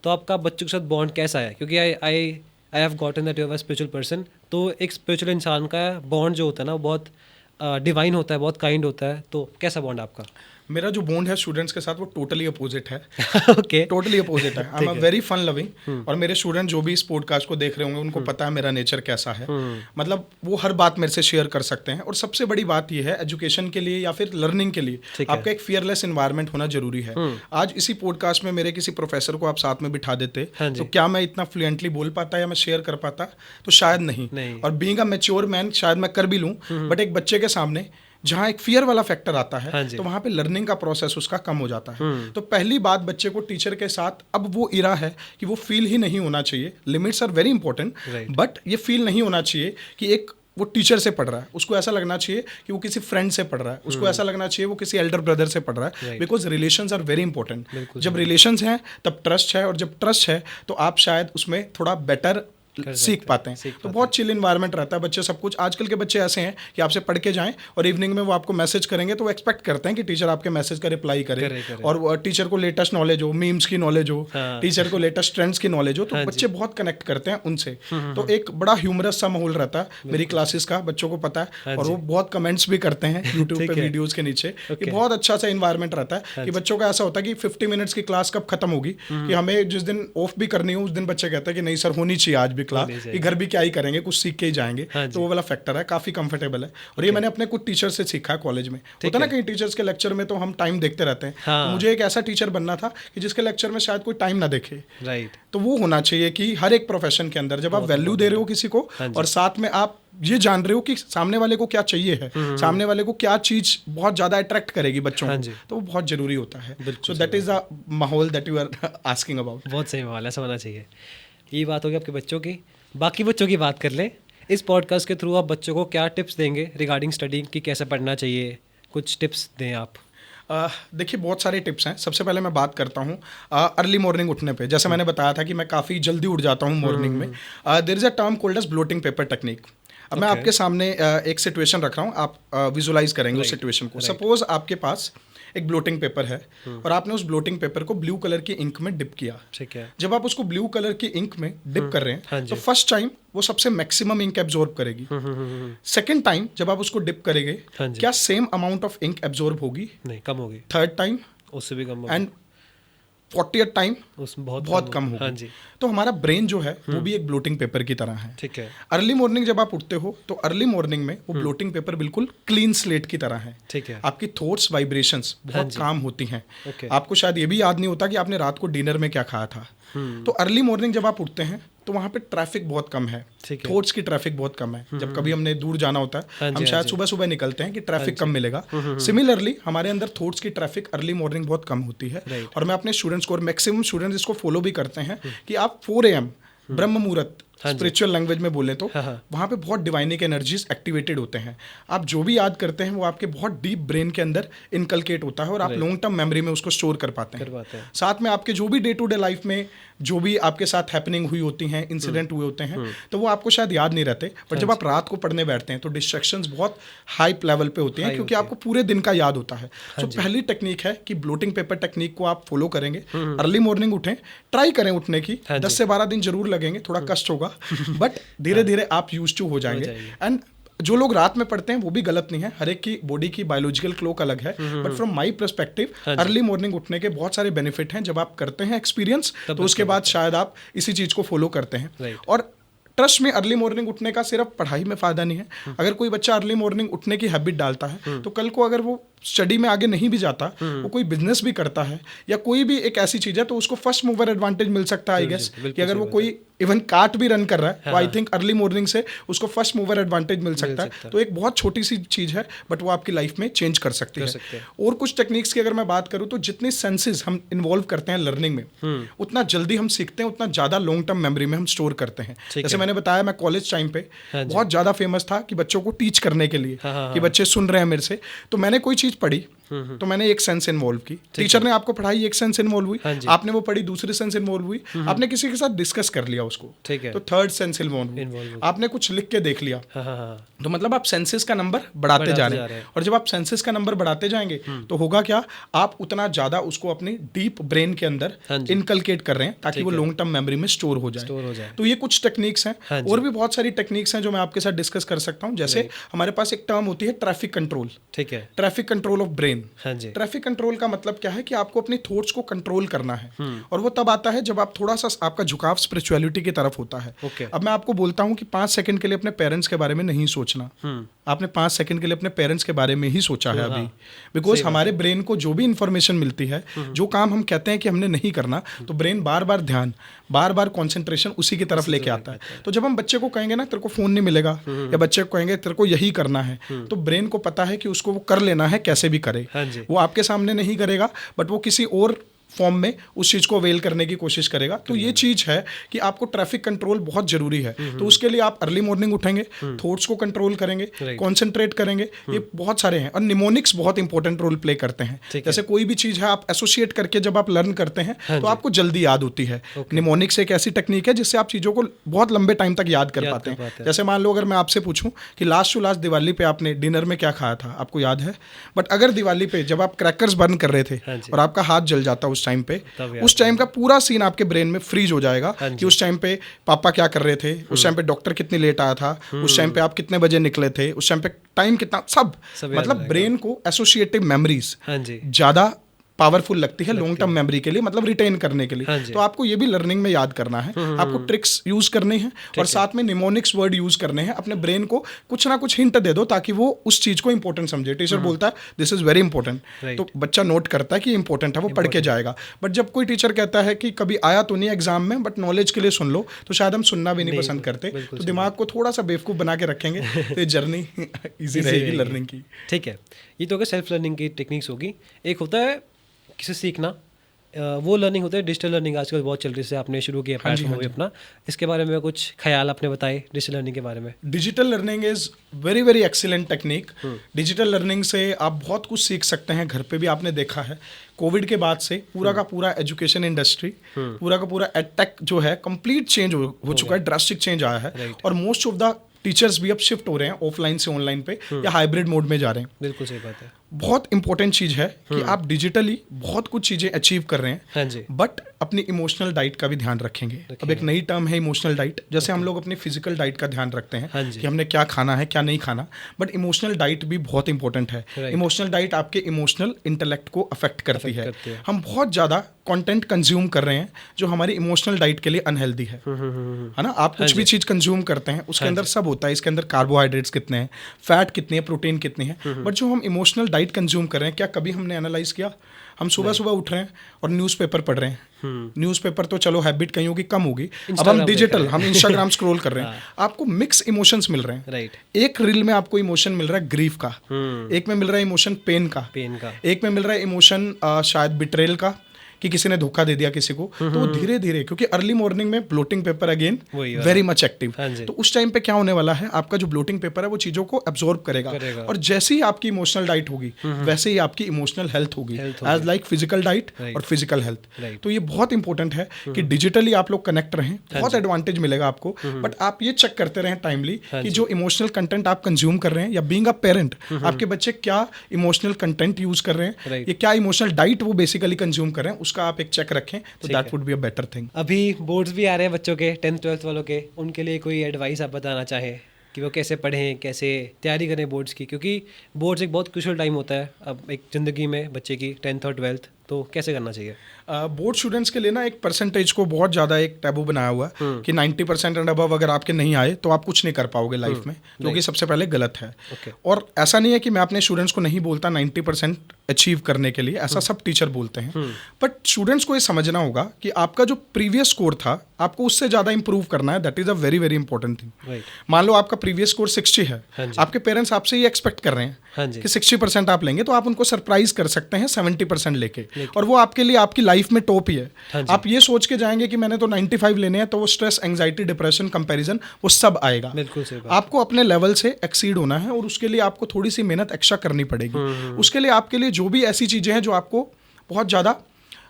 तो आपका बच्चों के साथ बॉन्ड कैसा है? क्योंकि I have gotten that you are a spiritual person, तो एक स्पिरिचुअल इंसान का बॉन्ड जो होता है ना वो बहुत डिवाइन होता है, बहुत काइंड होता है। तो कैसा बॉन्ड आपका? मेरा जो बॉन्ड है स्टूडेंट्स के साथ वो टोटली अपोजिट है। ओके, टोटली अपोजिट है। I am a very fun loving. और मेरे स्टूडेंट जो भी इस पॉडकास्ट को देख रहे होंगे उनको पता है मेरा नेचर कैसा है। मतलब वो हर बात मेरे से शेयर कर सकते हैं। और सबसे बड़ी बात ये है एजुकेशन के लिए या फिर लर्निंग के लिए आपका एक फियरलेस एनवायरनमेंट होना जरूरी है। आज इसी पॉडकास्ट में मेरे किसी प्रोफेसर को आप साथ में बिठा देते तो क्या मैं इतना फ्लुएंटली बोल पाता या मैं शेयर कर पाता? तो शायद नहीं। और बीइंग अ मैच्योर मैन शायद मैं कर भी लूँ, बट एक बच्चे के सामने जहाँ एक फियर वाला फैक्टर आता है तो वहाँ पे लर्निंग का प्रोसेस उसका कम हो जाता है। तो पहली बात बच्चे को टीचर के साथ अब वो इरा है कि वो फील ही नहीं होना चाहिए। Limits are very important, but ये फील नहीं होना चाहिए कि एक वो टीचर से पढ़ रहा है। उसको ऐसा लगना चाहिए कि वो किसी फ्रेंड से पढ़ रहा है। उसको ऐसा लगना चाहिए वो किसी एल्डर ब्रदर से पढ़ रहा है। Because relations are very important. जब रिलेशंस हैं तब ट्रस्ट है, और जब ट्रस्ट है तो आप शायद उसमें थोड़ा बेटर सीख पाते हैं। तो बहुत चिल इन्वायरमेंट रहता है। बच्चे सब कुछ, आजकल के बच्चे ऐसे हैं कि आपसे पढ़ के जाएं और इवनिंग में वो आपको मैसेज करेंगे तो वो एक्सपेक्ट करते हैं कि टीचर आपके मैसेज का रिप्लाई करे और टीचर को लेटेस्ट नॉलेज हो, मीम्स की नॉलेज हो, टीचर को लेटेस्ट ट्रेंड्स की नॉलेज हो। तो बच्चे बहुत कनेक्ट करते हैं उनसे। तो एक बड़ा ह्यूमरस सा माहौल रहता है मेरी क्लासेस का, बच्चों को पता है। और वो बहुत कमेंट्स भी करते हैं यूट्यूब पे वीडियोज के नीचे कि बहुत अच्छा सा इन्वायरमेंट रहता है कि बच्चों का ऐसा होता है कि 50 मिनट्स की क्लास कब खत्म होगी, कि हमें जिस दिन ऑफ भी करनी हो उस दिन बच्चे कहते हैं कि नहीं सर होनी चाहिए आज भी क्लास, कि घर भी क्या ही करेंगे, कुछ सीख के ही जाएंगे। तो वो वाला फैक्टर है, काफी कंफर्टेबल है। और ये मैंने अपने कुछ टीचर से सीखा है कॉलेज में। होता ना कहीं टीचर्स के लेक्चर में तो हम टाइम देखते रहते हैं। तो मुझे एक ऐसा टीचर बनना था कि जिसके लेक्चर में शायद कोई टाइम ना देखे। राइट। तो वो होना चाहिए कि हर एक प्रोफेशन के अंदर जब आप वैल्यू दे रहे हो किसी को और साथ में आप ये जान रहे हो कि सामने वाले को क्या चाहिए है, सामने वाले को क्या चीज बहुत ज्यादा अट्रैक्ट करेगी बच्चों को, तो वो बहुत जरूरी होता है। सो दैट इज द माहौल that you are asking about. बहुत सही माहौल ऐसा होना चाहिए। ये बात होगी आपके बच्चों की। बाकी बच्चों की बात कर लें। इस पॉडकास्ट के थ्रू आप बच्चों को क्या टिप्स देंगे रिगार्डिंग स्टडी की, कैसे पढ़ना चाहिए? कुछ टिप्स दें आप। देखिए बहुत सारे टिप्स हैं। सबसे पहले मैं बात करता हूँ अर्ली मॉर्निंग उठने पे। जैसे मैंने बताया था कि मैं काफ़ी जल्दी उठ जाता हूँ मॉर्निंग में। There is a term called as blotting paper technique. अब मैं आपके सामने एक सिचुएशन रख रहा हूँ, आप विजुलाइज करेंगे उस सिचुएशन को। सपोज आपके पास एक ब्लोटिंग पेपर है और आपने उस ब्लोटिंग पेपर को ब्लू कलर की इंक में डिप किया। ठीक है। जब आप उसको ब्लू कलर की इंक में डिप कर रहे हैं तो फर्स्ट टाइम वो सबसे मैक्सिमम इंक एब्जॉर्ब करेगी। सेकंड टाइम जब आप उसको डिप करेंगे क्या same amount of ink absorb होगी? नहीं, कम होगी। थर्ड टाइम उससे भी कम होगी। एंड 40th टाइम उसमें बहुत कम होगी। तो हमारा ब्रेन जो है वो भी एक ब्लोटिंग पेपर की तरह है। ठीक है। अर्ली मॉर्निंग जब आप उठते हो तो अर्ली मॉर्निंग में वो ब्लोटिंग पेपर बिल्कुल क्लीन स्लेट की तरह है। ठीक है। आपकी थॉट्स वाइब्रेशंस बहुत काम होती हैं। आपको शायद ये भी याद नहीं होता कि आपने रात को डिनर में क्या खाया था। तो अर्ली मॉर्निंग जब आप उठते हैं तो वहाँ पे ट्रैफिक बहुत कम है, थॉट्स की ट्रैफिक बहुत कम है। जब कभी हमने दूर जाना होता है हम शायद सुबह सुबह निकलते हैं कि ट्रैफिक कम मिलेगा। सिमिलरली हमारे अंदर थॉट्स की ट्रैफिक अर्ली मॉर्निंग बहुत कम होती है। और मैं अपने स्टूडेंट्स को, और मैक्सिमम स्टूडेंट्स इसको फॉलो भी करते हैं कि आप 4 AM ब्रह्म मुहूर्त स्पिरिचुअल लैंग्वेज में बोले तो वहाँ पे बहुत डिवाइनिक एनर्जीज एक्टिवेटेड होते हैं। आप जो भी याद करते हैं वो आपके बहुत डीप ब्रेन के अंदर इनकलकेट होता है और आप लॉन्ग टर्म मेमोरी में उसको स्टोर कर पाते हैं। साथ में आपके जो भी डे टू डे लाइफ में जो भी आपके साथ हैपनिंग हुई होती हैं, इंसिडेंट हुए होते हैं, तो वो आपको शायद याद नहीं रहते, पर जब आप रात को पढ़ने बैठते हैं तो डिस्ट्रैक्शंस बहुत हाई लेवल पे होते हैं क्योंकि आपको पूरे दिन का याद होता है। तो पहली टेक्निक है कि ब्लोटिंग पेपर टेक्निक को आप फॉलो करेंगे। अर्ली मॉर्निंग उठें, ट्राई करें उठने की, 10 से 12 दिन जरूर लगेंगे, थोड़ा कष्ट होगा, बट धीरे धीरे आप यूज्ड टू हो जाएंगे। एंड जो लोग रात में पढ़ते हैं वो भी गलत नहीं है, हर एक की बॉडी की बायोलॉजिकल क्लॉक अलग है, but from my perspective early morning उठने के बहुत सारे बेनिफिट हैं। जब आप करते हैं एक्सपीरियंस तो उसके बाद शायद आप इसी चीज को फॉलो करते हैं। और ट्रस्ट में अर्ली मॉर्निंग उठने का सिर्फ पढ़ाई में फायदा नहीं है। अगर कोई बच्चा अर्ली मॉर्निंग उठने की हैबिट डालता है तो कल को अगर वो स्टडी में आगे नहीं भी जाता, वो कोई बिजनेस भी करता है या कोई भी एक ऐसी चीज है, तो उसको फर्स्ट मूवर एडवांटेज मिल सकता है आई गेस, कि अगर वो कोई इवन कार्ट भी रन कर रहा है तो आई थिंक अर्ली मॉर्निंग से उसको फर्स्ट मूवर एडवांटेज मिल सकता है। तो एक बहुत छोटी सी चीज है बट वो आपकी लाइफ में चेंज कर सकती है। और कुछ टेक्निक्स की अगर मैं बात करूँ तो जितनी सेंसेस हम इन्वॉल्व करते हैं लर्निंग में, उतना जल्दी हम सीखते हैं, उतना ज्यादा लॉन्ग टर्म मेमोरी में हम स्टोर करते हैं। जैसे मैंने बताया, मैं कॉलेज टाइम पे बहुत ज्यादा फेमस था कि बच्चों को टीच करने के लिए कि बच्चे सुन रहे हैं मेरे से, तो मैंने कोई चीज पढ़ी तो मैंने एक सेंस इन्वॉल्व की, टीचर ने आपको पढ़ाई, एक सेंस इन्वॉल्व हुई, आपने वो पढ़ी, दूसरी सेंस इन्वॉल्व हुई, आपने किसी के साथ डिस्कस कर लिया उसको, तो थर्ड सेंस इन्वॉल्व हुई, आपने कुछ लिख के देख लिया, तो मतलब आप सेंसेस का नंबर बढ़ाते जा रहे हैं। और जब आप सेंसेस का नंबर बढ़ाते जाएंगे तो होगा क्या, आप उतना ज्यादा उसको अपनी डीप ब्रेन के अंदर इनकलकेट कर रहे हैं ताकि वो लॉन्ग टर्म मेमोरी में स्टोर हो जाए। तो ये कुछ टेक्निक्स हैं, और भी बहुत सारी टेक्निक्स हैं जो मैं आपके साथ डिस्कस कर सकता हूँ। जैसे हमारे पास एक टर्म होती है ट्रैफिक कंट्रोल, ठीक है, traffic control of brain. Traffic control का मतलब क्या है कि आपको अपनी थॉट्स को कंट्रोल करना है, और वो तब आता है जब आप थोड़ा सा आपका झुकाव स्पिरिचुअलिटी की तरफ होता है। अब मैं आपको बोलता हूँ कि 5 सेकंड के लिए अपने पेरेंट्स के बारे में नहीं सोचना। आपने 5 सेकंड के लिए अपने पेरेंट्स के बारे में ही सोचा है अभी, बिकॉज हमारे ब्रेन को जो भी इंफॉर्मेशन मिलती है, जो काम हम कहते हैं कि हमने नहीं करना, तो ब्रेन बार बार ध्यान, बार बार कॉन्सेंट्रेशन उसी की तरफ लेके आता है। तो जब हम बच्चे को कहेंगे ना तेरे को फोन नहीं मिलेगा, या बच्चे को कहेंगे तेरे को यही करना है, तो ब्रेन को पता है कि उसको वो कर लेना है, कैसे भी करे। वो आपके सामने नहीं करेगा बट वो किसी और फॉर्म में उस चीज को अवेल करने की कोशिश करेगा। तो ये चीज है कि आपको ट्रैफिक कंट्रोल बहुत जरूरी है। तो उसके लिए आप अर्ली मॉर्निंग उठेंगे, थॉट्स को कंट्रोल करेंगे, कंसंट्रेट करेंगे, ये बहुत सारे हैं। और निमोनिक्स बहुत इंपॉर्टेंट रोल प्ले करते हैं। जैसे कोई भी चीज है आप एसोसिएट करके जब आप लर्न करते हैं तो आपको जल्दी याद होती है। निमोनिक्स एक ऐसी टेक्निक है जिससे आप चीजों को बहुत लंबे टाइम तक याद कर पाते हैं। जैसे मान लो अगर मैं आपसे पूछूं कि लास्ट टू लास्ट दिवाली पे आपने डिनर में क्या खाया था, आपको याद है? बट अगर दिवाली पे जब आप क्रैकर्स बर्न कर रहे थे और आपका हाथ जल जाता उस टाइम पे, उस टाइम का पूरा सीन आपके ब्रेन में फ्रीज हो जाएगा कि उस टाइम पे पापा क्या कर रहे थे, उस टाइम पे डॉक्टर कितनी लेट आया था, उस टाइम पे आप कितने बजे निकले थे, उस टाइम पे टाइम कितना, सब मतलब ब्रेन को एसोसिएटिव मेमोरीज ज्यादा पावरफुल लगती है लॉन्ग टर्म मेमोरी के लिए, मतलब रिटेन करने के लिए। तो आपको ये भी लर्निंग में याद करना है, आपको ट्रिक्स यूज करने हैं और साथ में निमोनिक्स वर्ड यूज करने हैं। अपने ब्रेन को कुछ ना कुछ हिंट दे दो ताकि वो उस चीज को इंपॉर्टेंट समझे। टीचर बोलता है दिस इज वेरी इंपॉर्टेंट, तो बच्चा नोट करता है कि इंपॉर्टेंट है, वो पढ़ के जाएगा। बट जब कोई टीचर कहता है कि कभी आया तो नहीं एग्जाम में बट नॉलेज के लिए सुन लो, तो शायद हम सुनना भी नहीं पसंद करते। तो दिमाग को थोड़ा सा बेवकूफ बना के रखेंगे तो ये जर्नी ईजी रहेगी लर्निंग की। ठीक है, ये तो सेल्फ लर्निंग की टेक्निक्स होगी। एक होता है किसे सीखना, वो लर्निंग होता है डिजिटल लर्निंग, आजकल बहुत चल रही है, आपने शुरू किया प्लेटफॉर्म भी अपना, इसके बारे में कुछ ख्याल आपने बताए डिजिटल लर्निंग के बारे में? Digital learning is very very excellent technique. Digital learning से आप बहुत कुछ सीख सकते हैं घर पे भी। आपने देखा है कोविड के बाद से पूरा का पूरा एजुकेशन इंडस्ट्री, पूरा का पूरा एडटेक जो है कंप्लीट चेंज हो चुका है, ड्रास्टिक चेंज आया है। और मोस्ट ऑफ द टीचर्स भी अब शिफ्ट हो रहे हैं ऑफलाइन से ऑनलाइन पे या हाइब्रिड मोड में जा रहे हैं। बिल्कुल सही बात है। बहुत इंपॉर्टेंट चीज है कि आप डिजिटली बहुत कुछ चीजें अचीव कर रहे हैं, बट अपनी इमोशनल डाइट का भी ध्यान रखेंगे। अब एक नई टर्म है इमोशनल डाइट। जैसे हम लोग अपनी फिजिकल डाइट का ध्यान रखते हैं कि हमने क्या खाना है क्या नहीं खाना, बट इमोशनल डाइट भी बहुत इंपॉर्टेंट है। इमोशनल डाइट आपके इमोशनल इंटेलेक्ट को अफेक्ट करती है। हम बहुत ज्यादा कंटेंट कंज्यूम कर रहे हैं जो हमारी इमोशनल डाइट के लिए अनहेल्दी है ना। आप कुछ भी चीज कंज्यूम करते हैं उसके अंदर सब होता है, इसके अंदर कार्बोहाइड्रेट्स कितने हैं, फैट कितनी है, प्रोटीन कितनी है, बट जो हम इमोशनल डाइट कंज्यूम कर रहे हैं, क्या कभी हमने एनालाइज किया? हम सुबह सुबह उठ रहे हैं और न्यूज़पेपर पढ़ रहे हैं। न्यूज़पेपर तो चलो हैबिट कहीं होगी कम होगी, अब हम डिजिटल, हम इंस्टाग्राम स्क्रॉल कर रहे हैं। आपको मिक्स इमोशंस मिल रहे हैं। एक रील में आपको इमोशन मिल रहा है ग्रीफ का, एक में मिल रहा है इमोशन पेन का, एक में मिल रहा है इमोशन शायद बिट्रेल का, कि किसी ने धोखा दे दिया किसी को, तो वो धीरे धीरे, क्योंकि अर्ली मॉर्निंग में blotting paper again very much active, तो उस टाइम पे क्या होने वाला है, आपका जो ब्लोटिंग पेपर है वो चीज़ों को एब्जॉर्ब करेगा, और जैसे ही आपकी इमोशनल डाइट होगी वैसे ही आपकी इमोशनल हेल्थ होगी, एज लाइक फिजिकल डाइट और फिजिकल हेल्थ। तो ये बहुत इंपॉर्टेंट है कि डिजिटली आप लोग कनेक्ट रहें, बहुत एडवांटेज मिलेगा आपको, बट आप ये चेक करते रहें टाइमली कि जो इमोशनल कंटेंट आप कंज्यूम कर रहे हैं, या बीइंग अ पेरेंट आपके बच्चे क्या इमोशनल कंटेंट यूज कर रहे हैं, ये क्या इमोशनल डाइट वो बेसिकली कंज्यूम कर रहे हैं, उसका आप एक चेक रखें, तो that would be a better thing. अभी बोर्ड्स भी आ रहे हैं बच्चों के, 10th 12th वालों के, उनके लिए कोई एडवाइस आप बताना चाहें कि वो कैसे पढ़ें, कैसे तैयारी करें बोर्ड्स की, क्योंकि बोर्ड्स एक बहुत क्रूशियल टाइम होता है अब एक ज़िंदगी में बच्चे की, 10th और 12th, तो कैसे करना चाहिए? बोर्ड स्टूडेंट्स के लिए ना एक परसेंटेज को बहुत ज़्यादा एक टैबू बनाया हुआ है कि 90% एंड अबव अगर आपके नहीं आए तो आप कुछ नहीं कर पाओगे लाइफ में, जो कि सबसे पहले गलत है। और ऐसा नहीं है कि मैं अपने स्टूडेंट्स को नहीं बोलता 90% अचीव करने के लिए, ऐसा सब टीचर बोलते हैं, बट स्टूडेंट्स को ये समझना होगा कि आपका जो प्रीवियस स्कोर था आपको उससे ज़्यादा इंप्रूव करना है, that is a very very important thing. मान लो आपका प्रीवियस स्कोर 60 है, आपके पेरेंट्स आपसे ये एक्सपेक्ट कर रहे हैं कि 60% आप लेंगे, तो आप उनको सरप्राइज कर सकते हैं 70% लेके, और वो आपके लिए आपकी लाइफ में टॉप ही है। आप ये सोच के जाएंगे कि मैंने तो 95 लेने हैं, तो वो स्ट्रेस, एंजाइटी, डिप्रेशन, कंपैरिजन वो सब आएगा। बिल्कुल सही बात। आपको अपने लेवल से एक्सीड होना है, और उसके लिए आपको थोड़ी सी मेहनत एक्स्ट्रा करनी पड़ेगी। उसके लिए आपके लिए जो भी ऐसी चीज़ें हैं जो आपको बहुत ज़्यादा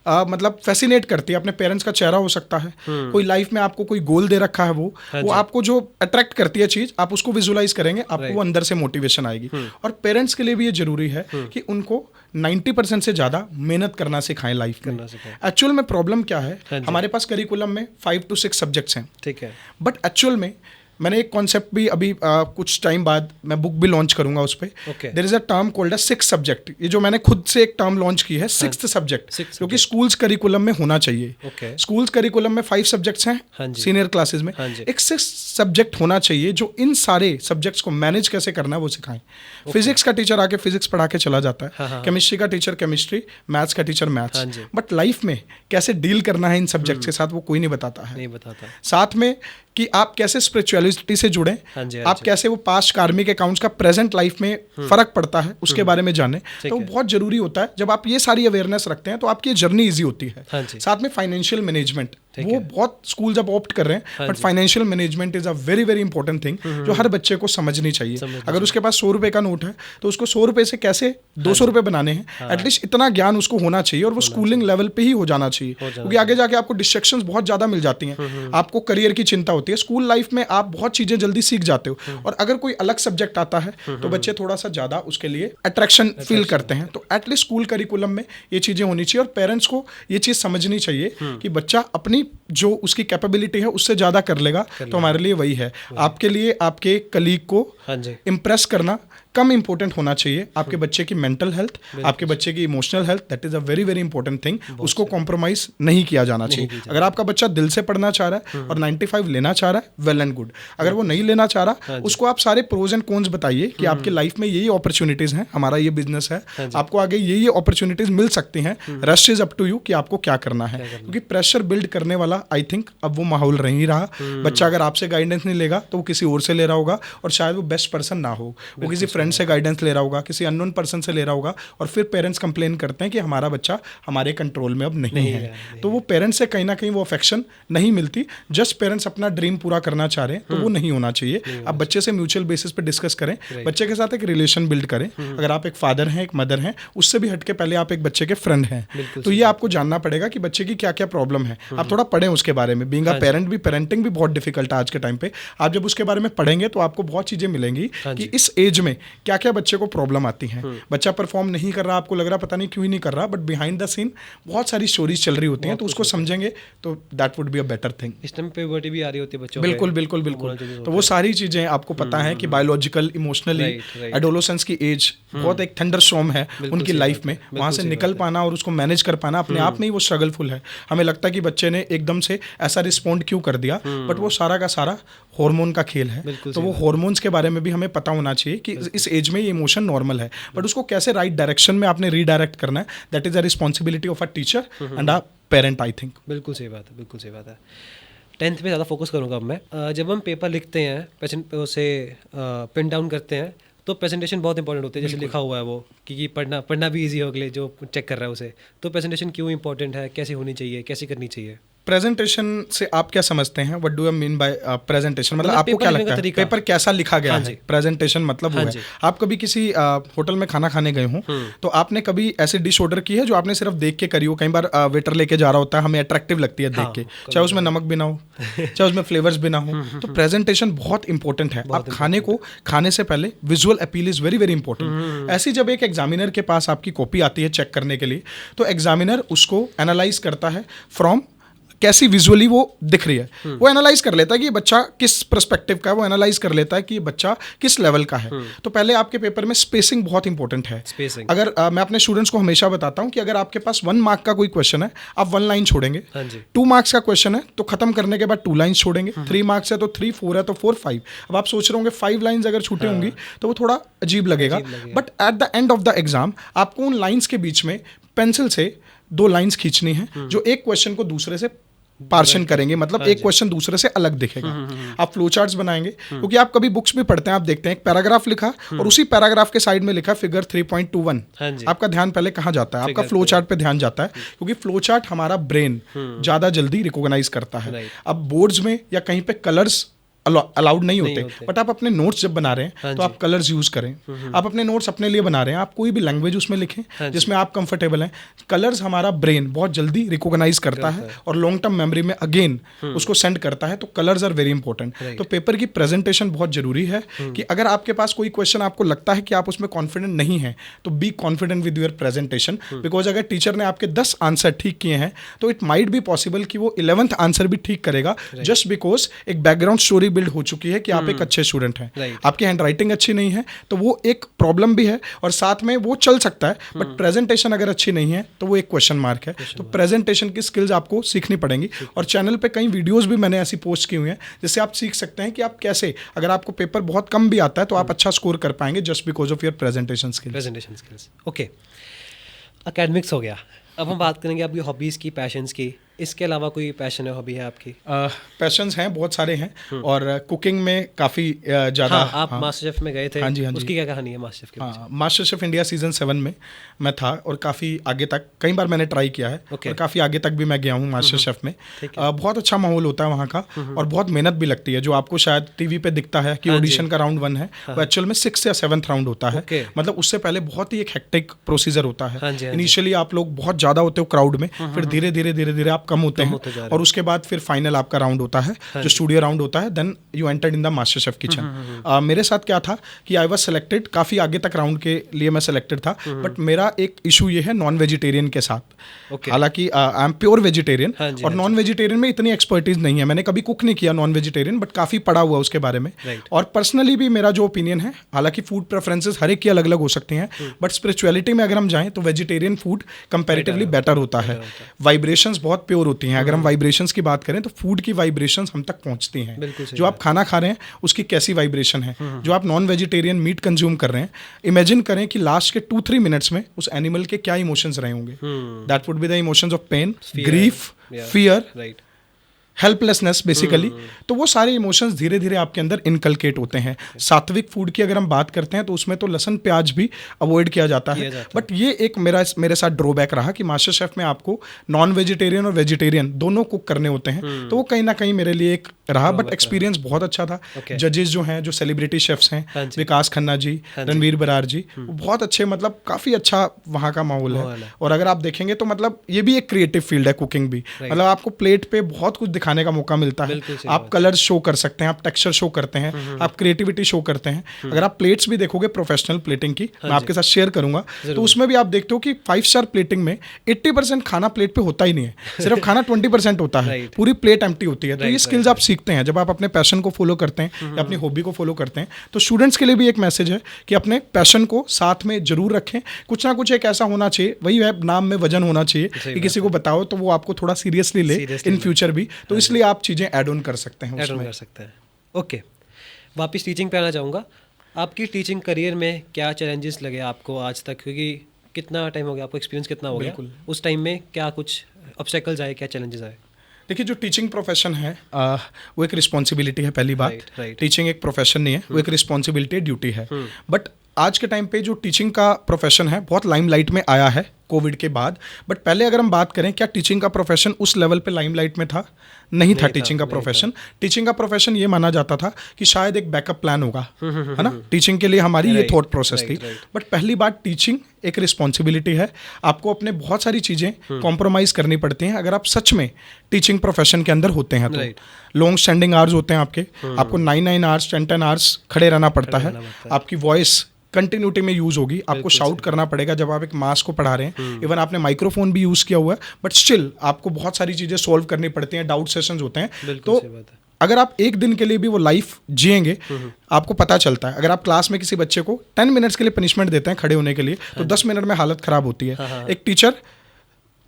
मतलब फैसिनेट करती है, अपने पेरेंट्स का चेहरा हो सकता है, कोई लाइफ में आपको कोई गोल दे रखा है, वो आपको जो अट्रैक्ट करती है चीज़, आप उसको विजुलाइज करेंगे, आपको वो अंदर से मोटिवेशन आएगी। और पेरेंट्स के लिए भी ये जरूरी है कि उनको 90% से ज़्यादा मेहनत करना सिखाएं लाइफ में। एक्चुअल में प्रॉब्लम क्या है, हमारे पास करिकुलम में 5 to 6 सब्जेक्ट्स हैं, ठीक है, बट एक्चुअल में मैंने एक कॉन्सेप्ट भी अभी कुछ टाइम बाद मैं बुक भी लॉन्च करूंगा उस पर। There is a term called a 6 subject, ये जो मैंने खुद से एक टर्म लॉन्च की है, 6th सब्जेक्ट, क्योंकि स्कूल्स करिकुलम में होना चाहिए। स्कूल्स करिकुलम में 5 सब्जेक्ट्स हैं सीनियर क्लासेस में, एक 6th सब्जेक्ट होना चाहिए जो इन सारे सब्जेक्ट्स को मैनेज कैसे करना है वो सिखाएं। फिजिक्स का टीचर आके फिजिक्स पढ़ा के चला जाता है, केमिस्ट्री का टीचर केमिस्ट्री, मैथ्स का टीचर मैथ्स, बट लाइफ में कैसे डील करना है इन सब्जेक्ट्स के साथ वो कोई नहीं बताता है। साथ में कि आप कैसे स्पिरिचुअलिटी से जुड़ें, आप कैसे वो पास्ट कार्मिक अकाउंट्स का प्रेजेंट लाइफ में फर्क पड़ता है उसके बारे में जानें, तो वो बहुत जरूरी होता है। जब आप ये सारी अवेयरनेस रखते हैं तो आपकी जर्नी इजी होती है। साथ में फाइनेंशियल मैनेजमेंट, वो बहुत स्कूल जब ऑप्ट कर रहे हैं, but financial management is a very very important thing जो हर बच्चे को समझनी चाहिए। अगर उसके पास 100 रुपए का नोट है तो उसको 100 रुपए से कैसे 200 रुपए बनाने हैं, एटलीस्ट इतना ज्ञान उसको होना चाहिए, और वो स्कूलिंग लेवल पे ही हो जाना चाहिए, क्योंकि आगे जाके आपको डिस्ट्रैक्शंस बहुत ज्यादा मिल जाती हैं, आपको करियर की चिंता होती है। स्कूल लाइफ में आप बहुत चीजें जल्दी सीख जाते हो, और अगर कोई अलग सब्जेक्ट आता है तो बच्चे थोड़ा सा ज्यादा उसके लिए अट्रैक्शन फील करते हैं। तो एटलीस्ट स्कूल करिकुलम में ये चीजें होनी चाहिए, और पेरेंट्स को ये चीज समझनी चाहिए कि बच्चा अपनी जो उसकी कैपेबिलिटी है उससे ज्यादा कर लेगा, तो हमारे लिए वही है। आपके लिए आपके कलीग को इम्प्रेस करना कम इंपॉर्टेंट होना चाहिए, आपके बच्चे की मेंटल हेल्थ, आपके बच्चे की emotional health, that is a very very important thing, उसको कॉम्प्रोमाइज नहीं किया जाना चाहिए। अगर आपका बच्चा दिल से पढ़ना चाह रहा है और 95 लेना चाह रहा है, वेल एंड गुड। अगर वो नहीं लेना चाह रहा, उसको आप सारे प्रोज एंड कॉन्स बताइए कि आपकी लाइफ में यही अपॉर्चुनिटीज हैं, हमारा ये बिजनेस है, आपको आगे ये अपॉर्चुनिटीज मिल सकती हैं, rest is up to you कि आपको क्या करना है। क्योंकि प्रेशर बिल्ड करने वाला आई थिंक अब वो माहौल नहीं रहा। बच्चा अगर आपसे गाइडेंस नहीं लेगा तो वो किसी और से ले रहा होगा, और शायद वो बेस्ट पर्सन ना हो, वो किसी फ्रेंड से गाइडेंस ले रहा होगा, किसी अननोन पर्सन से ले रहा होगा, और फिर पेरेंट्स कंप्लेन करते हैं कि हमारा बच्चा हमारे कंट्रोल में अब नहीं है। तो वो पेरेंट्स से कहीं ना कहीं वो अफेक्शन नहीं मिलती। जस्ट पेरेंट्स अपना ड्रीम पूरा करना चाह रहे हैं तो वो नहीं होना चाहिए। आप बच्चे से म्यूचुअल बेसिस पे डिस्कस करें, बच्चे के साथ एक रिलेशन बिल्ड करें। अगर आप एक फादर हैं, एक मदर हैं, उससे भी हटके पहले आप एक बच्चे के फ्रेंड हैं, तो ये आपको जानना पड़ेगा कि बच्चे की क्या क्या प्रॉब्लम है। आप थोड़ा पढ़ें उसके बारे में। बीइंग अ पेरेंट भी, पेरेंटिंग भी बहुत डिफिकल्ट है आज के टाइम पे। आप जब उसके बारे में पढ़ेंगे तो आपको बहुत चीजें मिलेंगी कि इस एज में क्या क्या बच्चे को प्रॉब्लम आती है। बच्चा परफॉर्म नहीं कर रहा, आपको लग रहा पता नहीं क्यों ही नहीं कर रहा, बट बिहाइंड द सीन बहुत सारी स्टोरीज चल रही होती हैं, तो उसको समझेंगे तो that would be a better thing. इस टाइम प्यूबर्टी भी आ रही होती है बच्चों, बिल्कुल बिल्कुल बिल्कुल। तो वो सारी चीजें आपको पता है कि बायोलॉजिकल, इमोशनली, एडोलेसेंस की एज बहुत एक थंडर स्टॉर्म है उनकी लाइफ में। वहां से निकल पाना और उसको मैनेज कर पाना अपने आप में ही वो स्ट्रगलफुल है। हमें लगता है कि बच्चे ने एकदम से ऐसा रिस्पॉन्ड क्यों कर दिया, बट वो सारा का सारा हार्मोन का खेल है। तो वो हार्मोन्स के बारे में भी हमें पता होना चाहिए कि इस एज में ये इमोशन नॉर्मल है, बट उसको कैसे राइट डायरेक्शन में आपने रीडायरेक्ट करना है, that is a responsibility of a teacher and a parent, I think. बिल्कुल सही बात है, बिल्कुल सही बात है। 10th पे ज़्यादा फोकस करूँगा अब मैं। जब हम पेपर लिखते हैं, पेशेंट पे उसे पिन डाउन करते हैं, तो प्रेजेंटेशन बहुत इंपॉर्टेंट होती है, जैसे लिखा हुआ है वो कि पढ़ना भी ईजी हो गया जो चेक कर रहा है उसे। तो प्रेजेंटेशन क्यों इंपॉर्टेंट है, कैसे होनी चाहिए, कैसे करनी चाहिए? प्रेजेंटेशन से आप क्या समझते हैं? What do you mean by presentation? मतलब आपको पेपर क्या लिखने लगता का है तरीका। पेपर कैसा लिखा गया हाँ है? जी। प्रेजेंटेशन मतलब वो हाँ है। जी। आप कभी किसी होटल में खाना खाने गए हों तो आपने कभी ऐसी डिश ऑर्डर की है जो आपने सिर्फ देख के करी हो? कई बार वेटर लेके जा रहा होता है, हमें अट्रैक्टिव लगती है देख हाँ, के, कभी चाहे उसमें नमक भी ना हो, चाहे उसमें फ्लेवर्स भी ना हो। तो प्रेजेंटेशन बहुत इंपॉर्टेंट है। आप खाने को खाने से पहले visual appeal is very very important. ऐसी जब एक एग्जामिनर के पास आपकी कॉपी आती है चेक करने के लिए, तो एग्जामिनर उसको एनालाइज करता है फ्रॉम कैसी विजुअली वो दिख रही है। वो एनालाइज कर लेता है कि ये बच्चा किस पर्सपेक्टिव का है, वो एनालाइज कर लेता है कि ये बच्चा किस लेवल का है। तो पहले आपके पेपर में स्पेसिंग बहुत इंपॉर्टेंट है। स्पेसिंग। अगर मैं अपने स्टूडेंट्स को हमेशा बताता हूं कि अगर आपके पास 1 मार्क का कोई क्वेश्चन है, आप 1 लाइन छोड़ेंगे। हाँ जी। 2 मार्क्स का क्वेश्चन है तो खत्म करने के बाद 2 लाइन्स छोड़ेंगे। 3 मार्क्स है तो 3, 4 है तो 4, 5। अब आप सोच रहे होंगे 5 लाइन्स अगर छूटे होंगी तो वो थोड़ा अजीब लगेगा। But at the end of the exam आपको उन लाइन्स के बीच में पेंसिल से 2 लाइन्स खींचनी है जो एक क्वेश्चन को दूसरे से पार्शन करेंगे, मतलब एक क्वेश्चन दूसरे से अलग दिखेगा। आप फ्लो चार्ट्स बनाएंगे, क्योंकि आप कभी बुक्स भी पढ़ते हैं, आप देखते हैं एक पैराग्राफ लिखा और उसी पैराग्राफ के साइड में लिखा फिगर 3.21। हाँ जी। आपका ध्यान पहले कहाँ जाता है? आपका फ्लो चार्ट पे ध्यान जाता है, क्योंकि फ्लो चार्ट हमारा ब्रेन ज्यादा जल्दी रिकॉग्नाइज करता है। अब बोर्ड्स में या कहीं पे कलर्स अलाउड नहीं होते, बट आप अपने नोट्स जब बना रहे हैं तो आप कलर्स यूज करें। आप अपने नोट्स अपने लिए बना रहे हैं, आप कोई भी लैंग्वेज उसमें लिखें जिसमें आप कंफर्टेबल हैं। कलर्स हमारा ब्रेन बहुत जल्दी रिकॉग्नाइज करता है और लॉन्ग टर्म मेमोरी में अगेन उसको सेंड करता है। तो कलर्स आर वेरी इंपॉर्टेंट। तो पेपर की प्रेजेंटेशन बहुत जरूरी है कि अगर आपके पास कोई क्वेश्चन आपको लगता है कि आप उसमें कॉन्फिडेंट नहीं है तो be confident with your presentation. Because अगर टीचर ने आपके 10 आंसर ठीक किए हैं तो इट माइट बी पॉसिबल कि वो 11th आंसर भी ठीक करेगा, जस्ट बिकॉज एक बैकग्राउंड स्टोरी बिल्ड हो चुकी है कि आप एक अच्छे स्टूडेंट हैं। आपकी हैंड राइटिंग अच्छी नहीं है तो वो एक प्रॉब्लम भी है, और साथ में वो चल सकता है, बट प्रेजेंटेशन अगर अच्छी नहीं है तो वो एक क्वेश्चन मार्क है। तो प्रेजेंटेशन की स्किल्स आपको सीखनी पड़ेंगी, और चैनल पे कई वीडियोस भी मैंने ऐसी पोस्ट की हुई हैं जिससे आप सीख सकते हैं कि आप कैसे, अगर आपको पेपर बहुत कम भी आता है तो आप अच्छा स्कोर कर पाएंगे just because of your presentation skills. Okay, academics हो गया। अब हम बात करेंगे आपकी हॉबीज़ की, पैशंस की। इसके अलावा कोई पैशन है, हॉबी है आपकी? पैशंस हैं, बहुत सारे हैं, और कुकिंग में काफ़ी ज़्यादा। हाँ, आप मास्टर शेफ में गए थे। हाँ जी, हाँ जी। उसकी क्या कहानी है मास्टर शेफ की? हाँ, मास्टर शेफ इंडिया सीजन 7 में मैं था, और काफ़ी आगे तक कई बार मैंने ट्राई किया है, और काफ़ी आगे तक भी मैं गया हूँ मास्टर शेफ में। बहुत अच्छा माहौल होता है वहाँ का, और बहुत मेहनत भी लगती है। जो आपको शायद टीवी पे दिखता है कि ऑडिशन का राउंड 1 है, वो एक्चुअल में 6th या 7th राउंड होता है। मतलब उससे पहले बहुत ही एक हेक्टिक प्रोसीजर होता है। इनिशियली आप लोग बहुत ज़्यादा होते हो क्राउड में, फिर धीरे धीरे आप कम होते हैं, और उसके बाद फिर फाइनल आपका राउंड होता है, जो स्टूडियो राउंड होता है। Then you entered in the master chef kitchen. मेरे साथ क्या था कि आई वाज सिलेक्टेड, काफ़ी आगे तक राउंड के लिए मैं सिलेक्टेड था, बट मेरा एक इशू ये है नॉन वेजिटेरियन के साथ। हालांकि आई एम प्योर वेजिटेरियन, और नॉन वेजिटेरियन में इतनी एक्सपर्टीज नहीं है, मैंने कभी कुक नहीं किया नॉन वेजिटेरियन, बट काफ़ी पढ़ा हुआ उसके बारे में। और पर्सनली भी मेरा जो ओपिनियन है, हालांकि फूड प्रेफरेंसेस हर एक की अलग अलग हो सकती हैं, बट स्पिरिचुअलिटी में अगर हम जाएं तो वेजिटेरियन फूड कंपैरेटिवली बेटर होता है। वाइब्रेशंस बहुत प्योर होती हैं। अगर हम वाइब्रेशंस की बात करें तो फूड की वाइब्रेशंस हम तक पहुंचती हैं। जो आप खाना खा रहे हैं उसकी कैसी वाइब्रेशन है, जो आप नॉन वेजिटेरियन मीट कंज्यूम कर रहे हैं, इमेजिन करें कि लास्ट के 2-3 मिनट्स में उस एनिमल के क्या इमोशंस रहे होंगे। That would be the emotions of pain, grief, fear, helplessness basically. तो वो सारे इमोशंस धीरे धीरे आपके अंदर इनकलकेट होते हैं। सात्विक फूड की अगर हम बात करते हैं तो उसमें तो लहसुन प्याज भी अवॉइड किया जाता है, बट ये एक मेरे साथ ड्रॉबैक रहा कि मास्टर शेफ में आपको नॉन वेजिटेरियन और वेजिटेरियन दोनों कुक करने होते हैं, तो वो कहीं ना कहीं मेरे लिए एक रहा, बट एक्सपीरियंस बहुत अच्छा था। जजेस जो हैं, जो सेलिब्रिटी शेफ्स हैं, विकास खन्ना जी, रणवीर बरार जी, वो बहुत अच्छे, मतलब काफ़ी अच्छा वहाँ का माहौल है। और अगर आप देखेंगे तो मतलब ये भी एक क्रिएटिव फील्ड है कुकिंग भी, मतलब आपको प्लेट पे बहुत कुछ दिखाने का मौका मिलता है। आप कलर शो कर सकते हैं, आप टेक्सचर शो करते हैं, आप क्रिएटिविटी शो करते हैं। अगर आप प्लेट्स भी देखोगे प्रोफेशनल प्लेटिंग की, मैं आपके साथ शेयर करूंगा, तो उसमें भी आप देखते हो कि 5 स्टार प्लेटिंग में 80% खाना प्लेट पे होता ही नहीं है, सिर्फ खाना 20% होता है, पूरी प्लेट एम्प्टी होती है। तो ये स्किल्स आप सीखते हैं जब आप अपने पैशन को फॉलो करते हैं या अपनी हॉबी को फॉलो करते हैं। तो स्टूडेंट्स के लिए भी एक मैसेज है कि अपने पैशन को साथ में जरूर रखें। कुछ ना कुछ एक ऐसा होना चाहिए, वही है नाम में वजन होना चाहिए, कि किसी को बताओ तो वो आपको थोड़ा सीरियसली ले इन फ्यूचर भी, तो इसलिए आप चीज़ें ऐड ऑन कर सकते हैं, ऐड ऑन कर सकते हैं। ओके, वापस टीचिंग पे आना चाहूँगा। आपकी टीचिंग करियर में क्या चैलेंजेस लगे आपको आज तक, क्योंकि कितना टाइम हो गया आपको, एक्सपीरियंस कितना हो गया, उस टाइम में क्या कुछ ऑब्स्टेकल्स आए, क्या चैलेंजेस आए? देखिए जो टीचिंग प्रोफेशन है वो एक रिस्पॉन्सिबिलिटी है पहली बात। right. टीचिंग एक प्रोफेशन नहीं है, वो एक रिस्पॉन्सिबिलिटी है, ड्यूटी है। बट आज के टाइम पे जो टीचिंग का प्रोफेशन है बहुत लाइमलाइट में आया है कोविड के बाद। बट पहले अगर हम बात करें क्या टीचिंग का प्रोफेशन उस लेवल पे लाइमलाइट में था? नहीं था टीचिंग का प्रोफेशन। टीचिंग का प्रोफेशन ये माना जाता था कि शायद एक बैकअप प्लान होगा, है ना, टीचिंग के लिए हमारी ये थॉट प्रोसेस थी। बट पहली बात टीचिंग एक रिस्पॉन्सिबिलिटी है, आपको अपने बहुत सारी चीज़ें कॉम्प्रोमाइज़ करनी पड़ती हैं अगर आप सच में टीचिंग प्रोफेशन के अंदर होते हैं तो। लॉन्ग स्टैंडिंग आवर्स होते हैं आपको 9 आवर्स 10 आवर्स खड़े रहना पड़ता है। आपकी वॉइस कंटिन्यूटी में यूज होगी, आपको शाउट करना पड़ेगा जब आप एक मास को पढ़ा रहे हैं। इवन आपने माइक्रोफोन भी यूज किया हुआ है, बट स्टिल आपको बहुत सारी चीजें सॉल्व करनी पड़ती हैं, डाउट सेशंस होते हैं। तो अगर आप एक दिन के लिए भी वो लाइफ जिएंगे, आपको पता चलता है। अगर आप क्लास में किसी बच्चे को 10 मिनट्स के लिए पनिशमेंट देते हैं खड़े होने के लिए, तो 10 मिनट में हालत खराब होती है। एक टीचर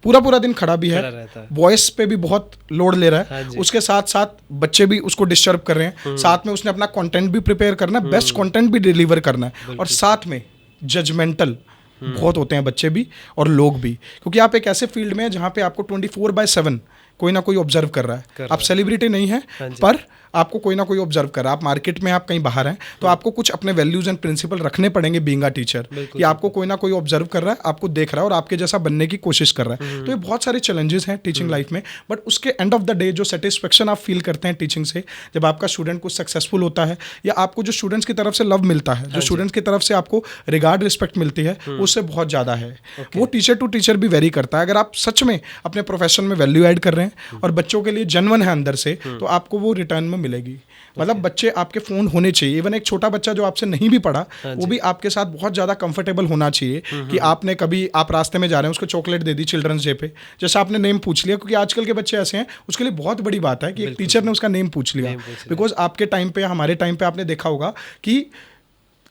पूरा दिन खड़ा भी है, वॉइस पे भी बहुत लोड ले रहा है, उसके साथ साथ बच्चे भी उसको डिस्टर्ब कर रहे हैं, साथ में उसने अपना कंटेंट भी प्रिपेयर करना है, बेस्ट कंटेंट भी डिलीवर करना है, और साथ में जजमेंटल बहुत होते हैं बच्चे भी और लोग भी, क्योंकि आप एक ऐसे फील्ड में हैं जहाँ पे आपको 24/7 कोई ना कोई ऑब्जर्व कर रहा है। आप सेलिब्रिटी नहीं है, पर आपको कोई ना कोई ऑब्जर्व कर रहा है। आप मार्केट में, आप कहीं बाहर हैं, तो आपको कुछ अपने वैल्यूज एंड प्रिंसिपल रखने पड़ेंगे बीइंग अ टीचर, कि आपको कोई ना कोई ऑब्जर्व कर रहा है, आपको देख रहा है और आपके जैसा बनने की कोशिश कर रहा है। तो ये बहुत सारे चैलेंजेस हैं टीचिंग लाइफ में। बट उसके एंड ऑफ द डे जो सेटिस्फेक्शन आप फील करते हैं टीचिंग से, जब आपका स्टूडेंट कुछ सक्सेसफुल होता है, या आपको जो स्टूडेंट्स की तरफ से लव मिलता है, जो स्टूडेंट्स की तरफ से आपको रिगार्ड रिस्पेक्ट मिलती है, उससे बहुत ज़्यादा है। वो टीचर टू टीचर भी वेरी करता है। अगर आप सच में अपने प्रोफेशन में वैल्यू ऐड कर रहे हैं और बच्चों के लिए जेन्युइन है अंदर से, तो आपको वो रिटर्न में मिलेगी। मतलब बच्चे आपके फ़ोन होने चाहिए। इवन एक छोटा बच्चा जो आपसे नहीं भी पढ़ा, वो भी आपके साथ बहुत ज़्यादा कंफर्टेबल होना चाहिए कि आपने कभी, आप रास्ते में जा रहे हैं, उसको चॉकलेट दे दी चिल्ड्रंस डे पे, जैसे आपने नेम पूछ लिया, क्योंकि आजकल के बच्चे ऐसे हैं, उसके लिए बहुत बड़ी बात है कि एक टीचर ने उसका नेम पूछ लिया। बिकॉज आपके टाइम पे, हमारे टाइम पे आपने देखा होगा कि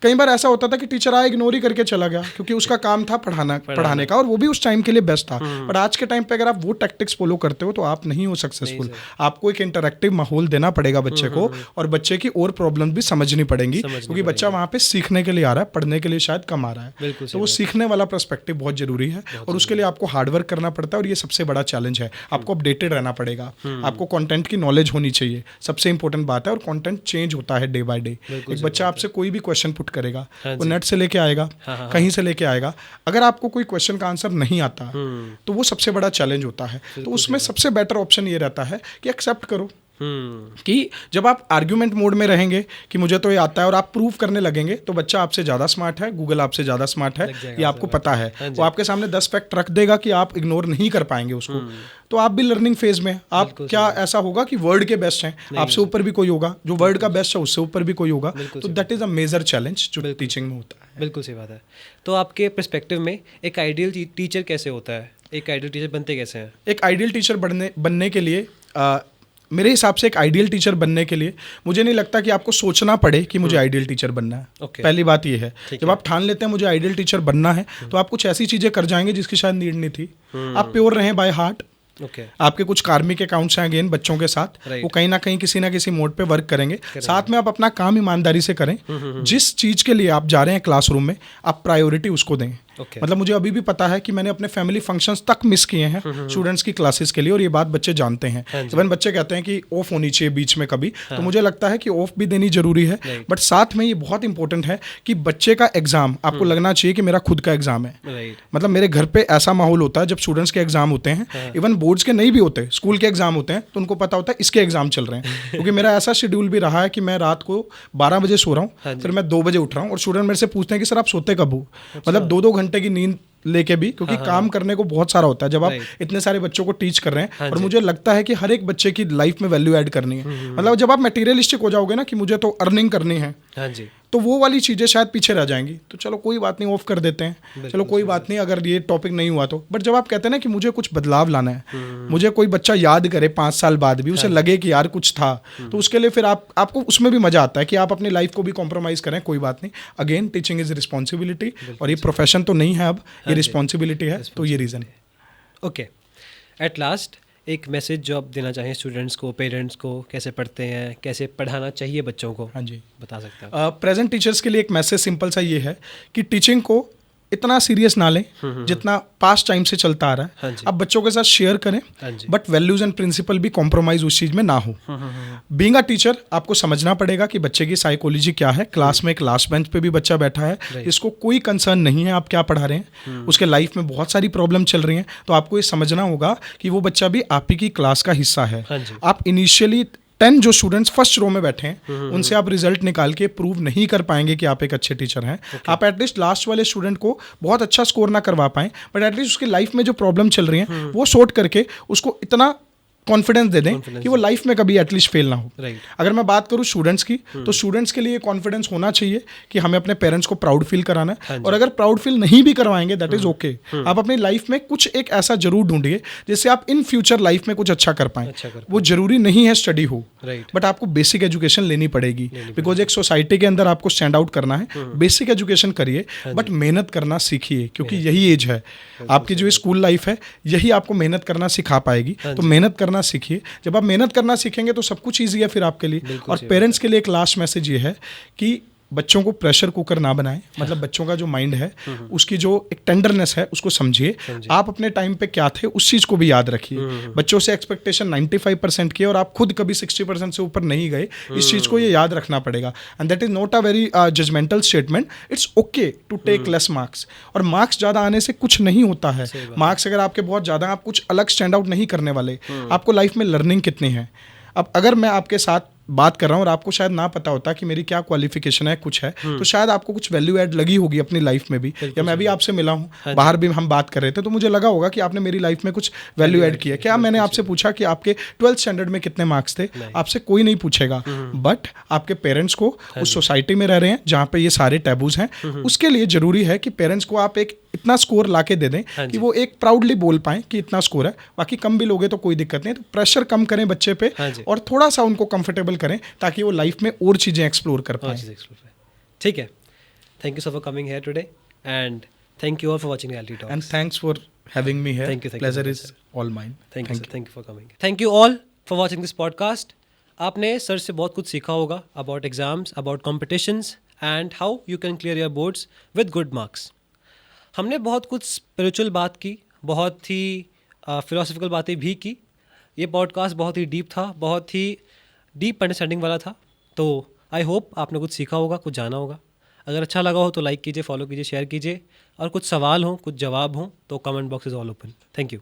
कई बार ऐसा होता था कि टीचर आया, इग्नोर ही करके चला गया, क्योंकि उसका काम था पढ़ाने का, और वो भी उस टाइम के लिए बेस्ट था। पर आज के टाइम पे अगर आप वो टैक्टिक्स फॉलो करते हो तो आप नहीं हो सक्सेसफुल। आपको एक इंटरैक्टिव माहौल देना पड़ेगा बच्चे को, और बच्चे की और प्रॉब्लम भी समझनी पड़ेंगी, क्योंकि बच्चा वहाँ पे सीखने के लिए आ रहा है, पढ़ने के लिए शायद कम आ रहा है। तो वो सीखने वाला पर्सपेक्टिव बहुत जरूरी है, और उसके लिए आपको हार्डवर्क करना पड़ता है, और ये सबसे बड़ा चैलेंज है। आपको अपडेटेड रहना पड़ेगा, आपको कंटेंट की नॉलेज होनी चाहिए, सबसे इंपॉर्टेंट बात है। और कंटेंट चेंज होता है डे बाय डे। एक बच्चा आपसे कोई भी क्वेश्चन पुट करेगा, नेट से लेके आएगा, कहीं से लेके आएगा। अगर आपको कोई क्वेश्चन का आंसर नहीं आता, तो वो सबसे बड़ा चैलेंज होता है। तो उसमें सबसे बेटर ऑप्शन ये रहता है कि एक्सेप्ट करो कि जब आप आर्ग्यूमेंट मोड में रहेंगे कि मुझे तो ये आता है, और आप प्रूव करने लगेंगे, तो बच्चा आपसे ज़्यादा स्मार्ट है, गूगल आपसे ज़्यादा स्मार्ट है, ये आपको पता है। वो आपके सामने 10 फैक्ट रख देगा कि आप इग्नोर नहीं कर पाएंगे उसको। तो आप भी लर्निंग फेज में, आप क्या ऐसा होगा कि वर्ल्ड के बेस्ट हैं, आपसे ऊपर भी कोई होगा, जो वर्ल्ड का बेस्ट है उससे ऊपर भी कोई होगा। तो that is a major challenge जो टीचिंग में होता है। बिल्कुल सही बात है। तो आपके पर्सपेक्टिव में एक आइडियल टीचर कैसे होता है? एक आइडियल टीचर बनते कैसे हैं? एक आइडियल टीचर बनने के लिए मेरे हिसाब से एक आइडियल टीचर बनने के लिए मुझे नहीं लगता कि आपको सोचना पड़े कि मुझे आइडियल टीचर बनना है। पहली बात ये है, जब आप ठान लेते हैं मुझे आइडियल टीचर बनना है, तो आप कुछ ऐसी चीज़ें कर जाएंगे जिसकी शायद नीड नहीं थी। आप प्योर रहें बाय हार्ट। आपके कुछ कार्मिक अकाउंट्स हैं अगेन बच्चों के साथ, वो कहीं ना कहीं किसी ना किसी मोड पे वर्क करेंगे। साथ में आप अपना काम ईमानदारी से करें। जिस चीज़ के लिए आप जा रहे हैं क्लासरूम में, आप प्रायोरिटी उसको दें। मतलब मुझे अभी भी पता है कि मैंने अपने फैमिली फंक्शंस तक मिस किए हैं स्टूडेंट्स की क्लासेस के लिए, और ये बात बच्चे जानते हैं। इवन बच्चे कहते हैं कि ऑफ होनी चाहिए बीच में कभी, तो मुझे लगता है कि ऑफ भी देनी जरूरी है। बट साथ में ये बहुत इंपॉर्टेंट है कि बच्चे का एग्जाम आपको लगना चाहिए कि मेरा खुद का एग्जाम है। मतलब मेरे घर पे ऐसा माहौल होता है जब स्टूडेंट्स के एग्जाम होते हैं, इवन बोर्ड्स के नहीं भी होते, स्कूल के एग्जाम होते हैं, तो उनको पता होता है इसके एग्जाम चल रहे हैं। क्योंकि मेरा ऐसा शेड्यूल भी रहा है कि मैं रात को 12 बजे सो रहा हूँ, फिर मैं 2 बजे उठ रहा हूँ, और स्टूडेंट मेरे से पूछते हैं कि सर आप सोते कब हो? मतलब 2-2 घंटे की नींद लेके भी, क्योंकि काम करने को बहुत सारा होता है जब आप इतने सारे बच्चों को टीच कर रहे हैं। और मुझे लगता है कि हर एक बच्चे की लाइफ में वैल्यू ऐड करनी है। मतलब जब आप मटेरियलिस्टिक हो जाओगे ना कि मुझे तो अर्निंग करनी है, तो वो वाली चीज़ें शायद पीछे रह जाएंगी। तो चलो कोई बात नहीं, ऑफ कर देते हैं, चलो कोई बात नहीं अगर ये टॉपिक नहीं हुआ तो। बट जब आप कहते हैं ना कि मुझे कुछ बदलाव लाना है, मुझे कोई बच्चा याद करे 5 साल बाद भी, उसे लगे कि यार कुछ था, तो उसके लिए फिर आपको उसमें भी मजा आता है कि आप अपनी लाइफ को भी कॉम्प्रोमाइज करें। कोई बात नहीं, अगेन टीचिंग इज रिस्पॉन्सिबिलिटी, और ये प्रोफेशन तो नहीं है अब, ये रिस्पॉन्सिबिलिटी है। तो ये रीज़न है। ओके, एट लास्ट एक मैसेज जो आप देना चाहें स्टूडेंट्स को, पेरेंट्स को, कैसे पढ़ते हैं, कैसे पढ़ाना चाहिए बच्चों को? हाँ जी, बता सकते हैं। प्रेजेंट टीचर्स के लिए एक मैसेज सिंपल सा ये है कि टीचिंग को इतना सीरियस ना लें जितना पास्ट टाइम से चलता आ रहा हाँ है। जी। आप बच्चों के साथ शेयर करें, हाँ जी। बट वैल्यूज एंड प्रिंसिपल भी कॉम्प्रोमाइज उस चीज़ में ना हो। बीइंग अ टीचर आपको समझना पड़ेगा कि बच्चे की साइकोलॉजी क्या है। क्लास में एक लास्ट बेंच पे भी बच्चा बैठा है, इसको कोई कंसर्न नहीं है आप क्या पढ़ा रहे हैं, उसके लाइफ में बहुत सारी प्रॉब्लम चल रही हैं, तो आपको ये समझना होगा कि वो बच्चा भी आप ही की क्लास का हिस्सा है। हाँ जी। आप इनिशियली 10 जो स्टूडेंट्स फर्स्ट रो में बैठे हैं उनसे आप रिजल्ट निकाल के प्रूव नहीं कर पाएंगे कि आप एक अच्छे टीचर हैं। आप एटलीस्ट लास्ट वाले स्टूडेंट को बहुत अच्छा स्कोर ना करवा पाएं, बट एटलीस्ट उसकी लाइफ में जो प्रॉब्लम चल रही हैं वो सॉर्ट करके उसको इतना कॉन्फिडेंस दे दें कि वो लाइफ में कभी एटलीस्ट फेल ना हो। राइट। अगर मैं बात करूँ स्टूडेंट्स की, तो स्टूडेंट्स के लिए कॉन्फिडेंस होना चाहिए कि हमें अपने पेरेंट्स को प्राउड फील कराना है, और अगर प्राउड फील नहीं भी करवाएंगे दैट इज ओके। आप अपनी लाइफ में कुछ एक ऐसा जरूर ढूंढिए जिससे आप इन फ्यूचर लाइफ में कुछ अच्छा कर पाएं। वो जरूरी नहीं है स्टडी हो, बट आपको बेसिक एजुकेशन लेनी पड़ेगी, बिकॉज एक सोसाइटी के अंदर आपको स्टैंड आउट करना है। बेसिक एजुकेशन करिए, बट मेहनत करना सीखिए, क्योंकि यही एज है आपकी जो स्कूल लाइफ है, यही आपको मेहनत करना सिखा पाएगी। तो मेहनत करना सीखिए। जब आप मेहनत करना सीखेंगे तो सब कुछ ईजी है फिर आपके लिए। और पेरेंट्स के लिए एक लास्ट मैसेज ये है कि बच्चों को प्रेशर कुकर ना बनाएं, मतलब बच्चों का जो माइंड है उसकी जो एक टेंडरनेस है उसको समझिए। आप अपने टाइम पे क्या थे उस चीज़ को भी याद रखिए। बच्चों से एक्सपेक्टेशन 95% की, और आप खुद कभी 60% से ऊपर नहीं गए, इस चीज़ को ये याद रखना पड़ेगा। And that is not a very judgmental statement. It's okay to take less marks, और मार्क्स ज़्यादा आने से कुछ नहीं होता है। मार्क्स अगर आपके बहुत ज़्यादा, आप कुछ अलग स्टैंड आउट नहीं करने वाले। आपको लाइफ में लर्निंग कितनी है। अब अगर मैं आपके साथ बात कर रहा हूँ और आपको शायद ना पता होता कि मेरी क्या क्वालिफिकेशन है, कुछ है, तो शायद आपको कुछ वैल्यू ऐड लगी होगी अपनी लाइफ में भी, या मैं भी आपसे मिला हूँ, बाहर भी हम बात कर रहे थे, तो मुझे लगा होगा कि आपने मेरी लाइफ में कुछ वैल्यू ऐड किया। क्या मैंने आपसे पूछा कि आपके 12th स्टैंडर्ड में कितने मार्क्स थे? आपसे कोई नहीं पूछेगा, बट आपके पेरेंट्स को उस सोसाइटी में रह रहे हैं जहाँ पे ये सारे टैबूज हैं, उसके लिए जरूरी है कि पेरेंट्स को आप एक इतना स्कोर ला के दे दें कि वो एक प्राउडली बोल पाएं कि इतना स्कोर है। बाकी कम भी लोगे तो कोई दिक्कत नहीं, तो प्रेशर कम करें बच्चे पे, और थोड़ा सा उनको कंफर्टेबल करें ताकि वो लाइफ में और चीज़ें एक्सप्लोर कर पाएं। ठीक है, thank you so for coming here today, and thank you all for watching reality talks, and thanks for having me here. Thank you, pleasure is all mine. Thank you for coming. Thank you all for watching this podcast. आपने sir से बहुत कुछ सीखा होगा about exams, about competitions, and how you can clear your boards with good marks. हमने बहुत कुछ spiritual बात की, बहुत ही फिलोसफिकल बातें भी की। ये पॉडकास्ट बहुत ही डीप था, बहुत ही डीप अंडरस्टैंडिंग वाला था। तो आई होप आपने कुछ सीखा होगा, कुछ जाना होगा। अगर अच्छा लगा हो तो लाइक कीजिए, फॉलो कीजिए, शेयर कीजिए, और कुछ सवाल हो, कुछ जवाब हो तो comment box is all open. Thank you.